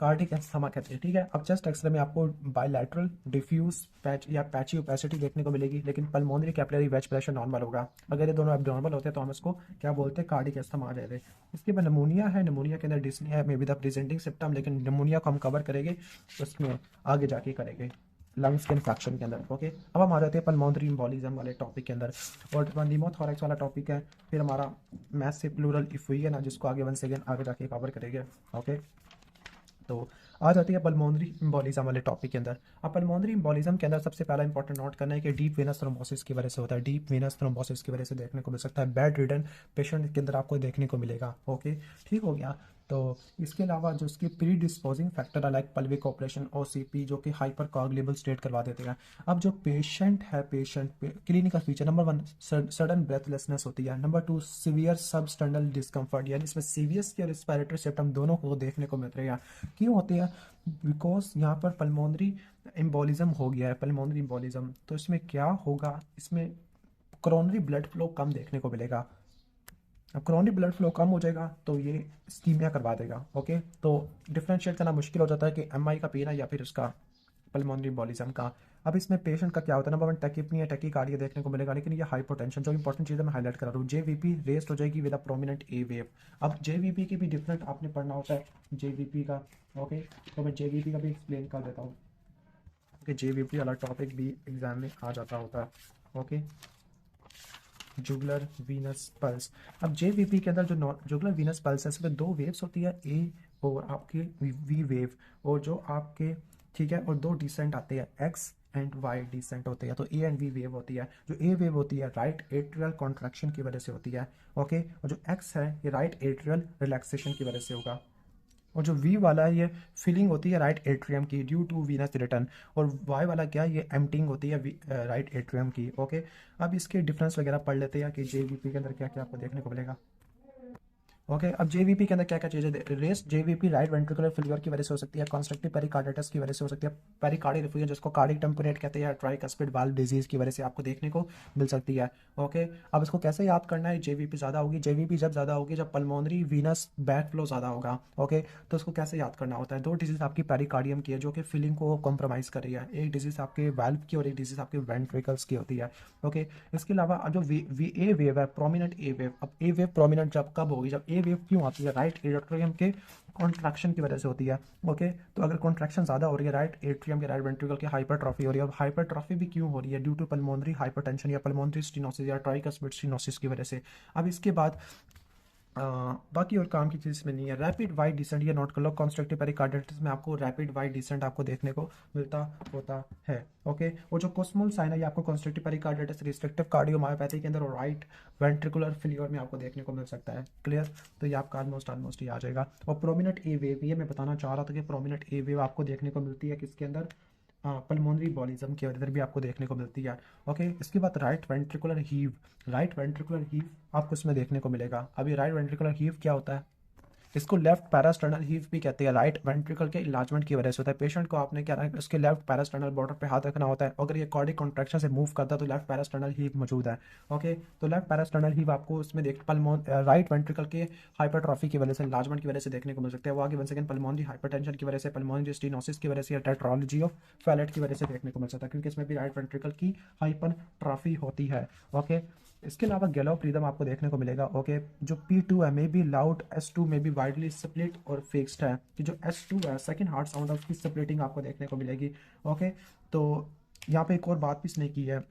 कार्डिक अस्थमा कहते हैं, ठीक है। अब चेस्ट एक्सरे में आपको बायलैटरल डिफ्यूज पैच या पैची ओपेसिटी देखने को मिलेगी, लेकिन pulmonary capillary wedge pressure normal होगा। अगर ये दोनों एब्नॉर्मल होते हैं तो हम इसको क्या बोलते हैं, कार्डिक अस्थमा आ जाएगा। इसके बाद नमूनिया है, नमूनिया के अंदर डिस्निया है, may be the presenting symptom, लेकिन नमूनिया को हम कवर करेंगे उसमें आगे जाके करेंगे लंग्स के इन्फेक्शन के अंदर। ओके, अब हम आ जाते हैं पल्मोनरी एम्बोलिज्म वाले टॉपिक के अंदर, और निमोथोरैक्स वाला टॉपिक है, फिर हमारा मैसिव प्लूरल इफ्यूई है ना, जिसको आगे वन सेकेंड आगे जाके कवर करेंगे। ओके, तो आ जाती है पल्मोनरी एम्बोलिज्म वाले टॉपिक के अंदर। अब पल्मोनरी एम्बोलिज्म के अंदर सबसे पहला इंपॉर्टेंट नोट करना है कि डीप वेनस थ्रोम्बोसिस की वजह से होता है, डीप वेनस थ्रोम्बोसिस की वजह से देखने को मिल सकता है, बेड रिडन पेशेंट के अंदर आपको देखने को मिलेगा। ओके, ठीक हो गया। तो इसके अलावा जो इसकी प्री डिस्पोजिंग फैक्टर है लाइक पल्विक ऑपरेशन, ओसीपी, जो कि हाइपर कोगुलेबल स्टेट करवा देते हैं। अब जो पेशेंट है, patient clinical feature number 1 sudden breathlessness होती है, नंबर 2 सीवियर सबस्टर्नल डिस्कम्फर्ट, यानी इसमें सीवियस या रिस्पिरेटरी सिम्टम दोनों को देखने को मिल रहे हैं। क्यों होते हैं? बिकॉज यहाँ पर पल्मोनरी एम्बोलिज्म हो गया है, पल्मोनरी एम्बोलिज्म। तो इसमें क्या होगा, इसमें कोरोनरी ब्लड फ्लो कम देखने को मिलेगा। अब कोरोनरी ब्लड फ्लो कम हो जाएगा तो ये स्कीमिया करवा देगा। ओके, तो डिफ्रेंशिएट करना मुश्किल हो जाता है कि एमआई का पीना या फिर उसका पल्मोनरी एम्बोलिज्म का। अब इसमें पेशेंट का क्या होता है, नंबर 1 टैकिपनिया, टैकीकार्डिया देखने को मिलेगा, लेकिन ये हाइपोटेंशन, जो इंपॉर्टेंट चीज़ है मैं हाईलाइट कर रहा हूँ, जेवीपी रेस्ट हो जाएगी with a prominent A wave. अब जेवीपी की भी डिफरेंट आपने पढ़ना होता है जेवीपी का। ओके, तो मैं जेवीपी का भी एक्सप्लेन कर देता हूँ कि जेवीपी वाला टॉपिक भी एग्जाम में आ जाता होता है। Okay, jugular venous pulse. अब जेवीपी के अंदर जो जुगलर वीनस पल्स है, इसमें दो वेव्स होती है, ए और आपके वी वेव, और जो आपके, ठीक है, और दो डिसेंट आते हैं, एक्स एंड वाई डिसेंट होते हैं। तो ए एंड वी वेव होती है। जो ए वेव होती है राइट एट्रियल कॉन्ट्रैक्शन की वजह से होती है। ओके, और जो एक्स है ये राइट एट्रियल रिलैक्सेशन की वजह से होगा। और जो वी वाला है ये फिलिंग होती है राइट एट्रियम की ड्यू टू वीनस रिटर्न, और वाई वाला क्या, ये एम्प्टिंग होती है राइट एट्रियम की। ओके, अब इसके डिफरेंस वगैरह पढ़ लेते हैं कि जेवीपी के अंदर क्या क्या आपको देखने को मिलेगा। ओके, अब जेवीपी के अंदर क्या क्या चीज़ें, rest JVP right ventricular failure की वजह से हो सकती है, कॉन्स्ट्रक्टिव पेरिकार्डिटिस की वजह से हो सकती है, पेरिकार्डियल एफ्यूजन जिसको कार्डिक टेम्परेट कहते हैं, ट्राइकस्पिड वाल्व डिजीज की वजह से आपको देखने को मिल सकती है। ओके, अब इसको कैसे याद करना है, जेवीपी ज़्यादा होगी, जेवीपी जब ज़्यादा होगी जब पल्मोनरी वीनस बैक फ्लो ज़्यादा होगा। ओके, तो उसको कैसे याद करना होता है, दो डिजीज आपकी पेरिकार्डियम की है जो कि फिलिंग को कॉम्प्रोमाइज़ कर रही है, एक डिजीज आपके वाल्व की और एक डिजीज आपके वेंट्रिकल्स की होती है। ओके, इसके अलावा जो ए वेव है, प्रोमिनेंट ए वेव, अब ए वेव प्रोमिनेंट जब कब होगी, जब ए वेव क्यों आती है, राइट एट्रियम के कॉन्ट्रैक्शन की वजह से होती है। ओके, तो अगर कॉन्ट्रैक्शन ज़्यादा हो रही है राइट एट्रियम के, राइट वेंट्रिकल की हाइपरट्रॉफी हो रही है। अब हाइपरट्रॉफी भी क्यों हो रही है, ड्यू टू पल्मोनरी हाइपरटेंशन या पल्मोनरी स्टेनोसिस या ट्राइकस्पिड स्टेनोसिस की वजह से। अब इसके बाद बाकी और काम की चीज़ इसमें नहीं है। रैपिड वाइड डिसेंट, ये नोट कर लो, कॉन्स्ट्रक्टिव पेरिकार्डिटिस में आपको रैपिड वाइड डिसेंट आपको देखने को मिलता होता है। ओके, और जो कोस्मल साइन है ये आपको कॉन्स्ट्रक्टिव पेरिकार्डिटिस, रिस्ट्रिक्टिव कार्डियोमायोपैथी के अंदर और राइट वेंट्रिकुलर फेलियर में आपको देखने को मिल सकता है। क्लियर, तो ये आपका ऑलमोस्ट ही आ जाएगा। और प्रोमिनेंट ए वेव, ये मैं बताना चाह रहा था कि प्रोमिनेंट ए वेव आपको देखने को मिलती है किसके अंदर, पल्मोनरी एम्बोलिज्म के अंदर भी आपको देखने को मिलती है। ओके, इसके बाद right ventricular heave, right ventricular heave आपको इसमें देखने को मिलेगा। अभी राइट वेंट्रिकुलर हीव क्या होता है, इसको लेफ्ट पैरास्टर्नल हीव भी कहते हैं, राइट वेंट्रिकल के इलाजमेंट की वजह से होता है। पेशेंट को आपने क्या रखना, उसके लेफ्ट पैरास्टर्नल बॉर्डर पे हाथ रखना होता है, अगर ये कार्डिक कॉन्ट्रैक्शन से मूव करता है तो लेफ्ट पैरास्टर्नल हीव मौजूद है। ओके, तो लेफ्ट पैरास्टर्नल हीव आपको उसमें देख राइट वेंट्रिकल के हाइपरट्रॉफी की वजह से, इलाजमेंट की वजह से देखने को मिल सकते हैं। वो आगे वन सेकंड पल्मोनरी हाइपरटेंशन की वजह से, पल्मोनरी स्टेनोसिस की वजह से, या टेट्रोलॉजी ऑफ फैलेट की वजह से देखने को मिल सकता है, क्योंकि इसमें भी राइट वेंट्रिकल की हाइपरट्रॉफी होती है। ओके, इसके अलावा गैलोप आपको देखने को मिलेगा। ओके, जो P2 है मे बी लाउड, S2 में भी वाइडली स्प्लिट और फिक्स्ड है, कि जो S2 है सेकंड हार्ट साउंड है उसकी स्प्लिटिंग आपको देखने को मिलेगी। ओके, तो यहाँ पे एक और बात भी इसने की है,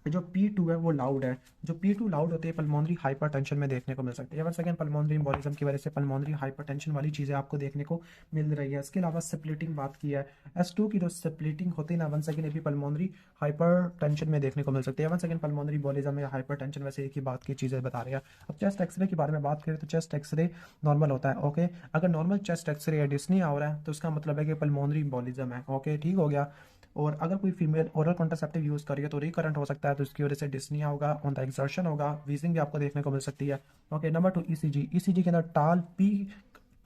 जो P2 है वो लाउड है, जो P2 लाउड होती है पल्मोनरी हाइपरटेंशन में देखने को मिल सकती है। वन सेकेंड, पल्मोनरी एम्बोलिज्म की वजह से पल्मोनरी हाइपरटेंशन वाली चीज़ें आपको देखने को मिल रही है। इसके अलावा स्प्लिटिंग बात की है, S2 की जो स्प्लिटिंग होती है ना, वन सेकेंड, ये भी पल्मोनरी हाइपरटेंशन में देखने को मिल सकती है। वन सेकेंड, पल्मोनरी एम्बोलिज्म या हाइपरटेंशन वैसे एक ही बात की चीज़ें बता रही है। अब चेस्ट एक्सरे के बारे में बात करें तो चेस्ट एक्सरे नॉर्मल होता है। ओके, अगर नॉर्मल चेस्ट एक्सरे या डिस्नी हो रहा है तो उसका मतलब है कि पल्मोनरी एम्बोलिज्म है। ओके, ठीक हो गया। और अगर कोई फीमेल ओरल कॉन्ट्रासेप्टिव यूज़ कर रही है तो रिकरेंट हो सकता है, तो इसकी वजह से डिस्निया होगा, ऑन द एक्सर्शन होगा, वीजिंग भी आपको देखने को मिल सकती है। ओके, नंबर 2 ईसीजी, ईसीजी के अंदर टाल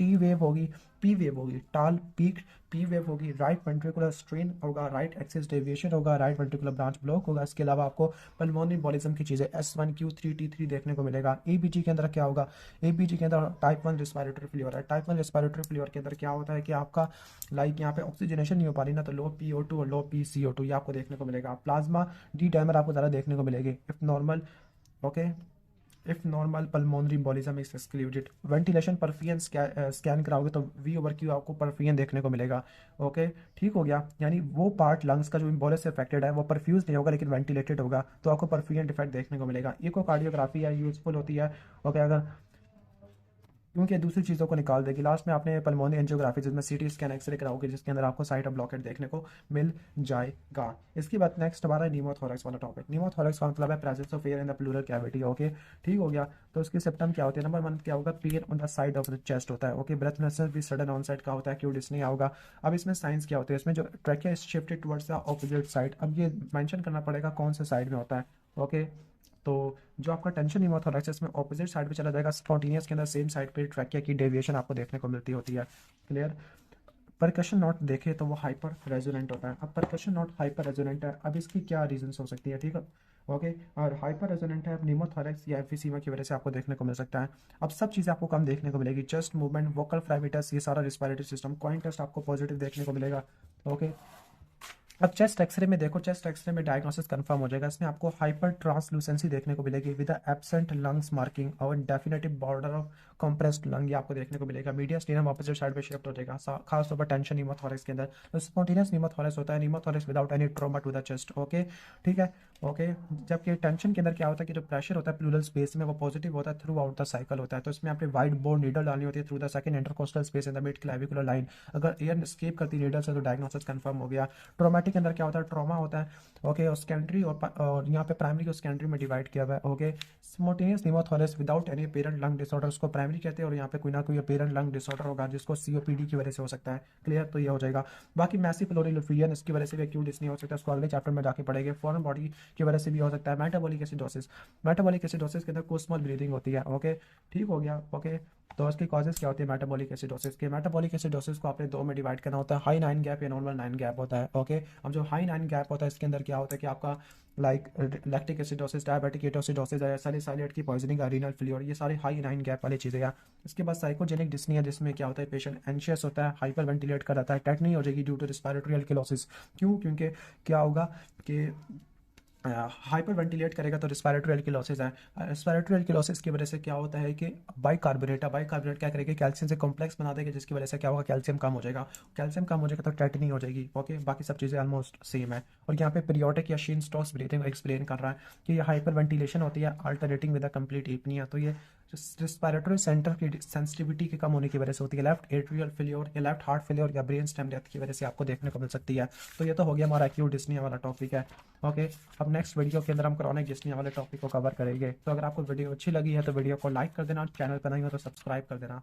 टी वेव होगी, पी वेव होगी, टाल पीक पी वेव होगी, राइट वेंट्रिकुलर स्ट्रेन होगा, राइट एक्सिस डेविएशन होगा, राइट वेंट्रिकुलर ब्रांच ब्लॉक होगा। इसके अलावा आपको पल्मोनरी एम्बोलिज्म की चीज़ें S1Q3 T3 देखने को मिलेगा। एबीजी के अंदर क्या होगा, एबीजी के अंदर टाइप 1 रिस्पायरेटरी फेलियर है। टाइप 1 रिस्पायरेटरी फेलियर के अंदर क्या होता है कि आपका लाइक यहाँ पे ऑक्सीजनेशन नहीं हो पा रही ना, तो लो PO2 और लो PCO2 ये आपको देखने को मिलेगा। प्लाज्मा डी डायमर आपको ज़्यादा देखने को मिलेगी if normal, okay, if normal pulmonary embolism is excluded. Ventilation perfusion scan कराओगे तो V/Q आपको परफियन देखने को मिलेगा। ओके, ठीक हो गया, यानी वो पार्ट लंग्स का जो एम्बोलिस से अफेक्टेड है वो परफ्यूज नहीं होगा लेकिन वेंटिलेटेड होगा, तो आपको परफियन डिफेक्ट देखने को मिलेगा। इकोकार्डियोग्राफी है, यूजफुल होती है। ओके, अगर क्योंकि दूसरी चीज़ों को निकाल देगी। लास्ट में आपने पल्मोनरी एंजियोग्राफी जिसमें CT स्कैन एक्सरे कराओगे जिसके अंदर आपको साइट ऑफ ब्लॉकेट देखने को मिल जाएगा। इसके बाद नेक्स्ट हमारा न्यूमोथोरैक्स वाला टॉपिक। न्यूमोथोरैक्स का मतलब है presence of air in the pleural cavity. Okay, ठीक हो गया। तो उसकी सिम्टम क्या होती है? नंबर 1 क्या होगा, pain on the side of the chest होता है। ओके, ब्रेथलेसनेस भी सडन ऑनसेट का होता है, क्यों डिस्नी होगा। अब इसमें साइंस क्या होते हैं, इसमें जो trachea shifted towards the opposite side. अब ये मेंशन करना पड़ेगा कौन से साइड में होता है। ओके, तो जो आपका टेंशन न्यूमोथोरैक्स है इसमें ऑपोजिट साइड पे चला जाएगा। स्पॉन्टेनियस के अंदर सेम साइड पे ट्रैकिया की डेविएशन आपको देखने को मिलती होती है। क्लियर। परकशन नॉट देखे तो वो हाइपर रेजोनेंट होता है। अब परकशन नॉट हाइपर रेजोनेंट है, अब इसकी क्या रीजंस हो सकती है, ठीक है। ओके, और हाइपर रेजोनेंट है न्यूमोथोरैक्स या एम्फीसीमा की वजह से आपको देखने को मिल सकता है। अब सब चीज़ें आपको कम देखने को मिलेगी, चेस्ट मूवमेंट, वोकल फ्राइविटस, ये सारा रिस्पायरेटरी सिस्टम। कॉइन टेस्ट आपको पॉजिटिव देखने को मिलेगा। ओके, अब चेस्ट एक्सरे में देखो, चेस्ट एक्सरे में डायग्नोसिस कंफर्म हो जाएगा। इसमें आपको हाइपर ट्रांसलूसेंसी देखने को मिलेगी विद एब्सेंट लंग्स मार्किंग और definitive border of compressed lung, ये आपको देखने को मिलेगा। मीडिया स्टेनम ऑपोजिट साइड पे शिफ्ट हो जाएगा, खास तौर पर टेंशन न्यूमोथोरैक्स के अंदर। तो स्पॉन्टेनियस न्यूमोथोरैक्स होता है, pneumothorax without any trauma to the chest. Okay, ठीक है। ओके, जबकि टेंशन के अंदर क्या होता है कि जो प्रेशर होता है प्लूरल स्पेस में वो पॉजिटिव होता है, थ्रू आउट द साइकिल होता है। तो इसमें आपने वाइड बोर्ड नीडल डालनी होती है through the second intercostal space in the mid clavicular line. अगर एयर एस्केप करती नीडल से तो डायग्नोसिस कंफर्म हो गया। ट्रोमेटिक के अंदर क्या होता है, ट्रॉमा होता है। ओके, और सेकेंडरी और यहाँ पे प्राइमरी को सेकेंडरी में डिवाइड किया हुआ है। Okay, spontaneous pneumothorax without any apparent lung disorder उसको प्राइमरी कहते हैं, और यहाँ पे कोई ना कोई अपेरेंट लंग डिसऑर्डर होगा जिसको COPD की वजह से हो सकता है। क्लियर, तो ये हो जाएगा। बाकी मैसिव प्लोरल एफिलियन इसकी वजह से भी एक्यूट डिस्नी हो सकता है, उसको अगले चैप्टर में जाके पढ़ेंगे। फॉरेन बॉडी की वजह से भी हो सकता है। मेटाबॉलिक एसिडोसिस, मेटाबॉलिक एसिडोसिस के अंदर कोस्मल ब्रीदिंग होती है। ओके, ठीक हो गया। ओके, तो इसकी कॉजेज क्या होती है मेटाबॉलिक एसिडोसिस के? मेटाबॉलिक एसिडोसिस को आपने दो में डिवाइड करना होता है, हाई 9 गैप या नॉर्मल 9 गैप होता है। ओके, अब जो हाई 9 गैप होता है इसके अंदर क्या होता है कि आपका लाइक लैक्टिक एसिडोसिस, डायबिटिक एटोसिडोसिस है, सैलिसाइलेट की पॉइजनिंग, रीनल फेलियर, ये सारी हाई 9 गैप वाली चीज़ें हैं। इसके बाद साइकोजेनिक डिस्निया जिसमें क्या होता है पेशेंट एंशियस होता है, हाइपर वेंटिलेट कर रहता है, टेटनी हो जाएगी ड्यू टू रिस्पायरेटरी अल्किलोसिस। क्यों? क्योंकि क्या होगा कि हाइपर वेंटिलेट करेगा तो रिस्पायरेटरी एल्किलोसिस है। रिस्पायरेटरी एल्किलोसिस की वजह से क्या होता है कि बाइकार्बोनेट क्या करेगा, कैल्शियम से कॉम्प्लेक्स बना देगा, जिसकी वजह से क्या होगा, कैल्शियम कम हो जाएगा। कैल्शियम कम हो जाएगा तो टेटनी हो जाएगी। ओके, बाकी सब चीज़ें ऑलमोस्ट सेम है। और यहाँ पे पीरियोडिक या शीन स्टोक्स ब्रीथिंग एक्सप्लेन कर रहा है कि ये हाइपर वेंटिलेशन होती है alternating with a complete apnoea. तो ये रिस्पायरेटरी सेंटर की सेंसिटिविटी के कम होने की वजह से होती है। लेफ्ट एट्रियल फेलियर या लेफ्ट हार्ट फेलियर या ब्रेन स्टेम डेथ की वजह से आपको देखने को मिल सकती है। तो ये तो हो गया हमारा एक्यूट डिस्निया वाला टॉपिक है। ओके, अब नेक्स्ट वीडियो के अंदर हम क्रॉनिक डिस्निया वाले टॉपिक को कवर करेंगे। तो अगर आपको वीडियो अच्छी लगी है तो वीडियो को लाइक कर देना, चैनल पर नहीं हो तो सब्सक्राइब कर देना।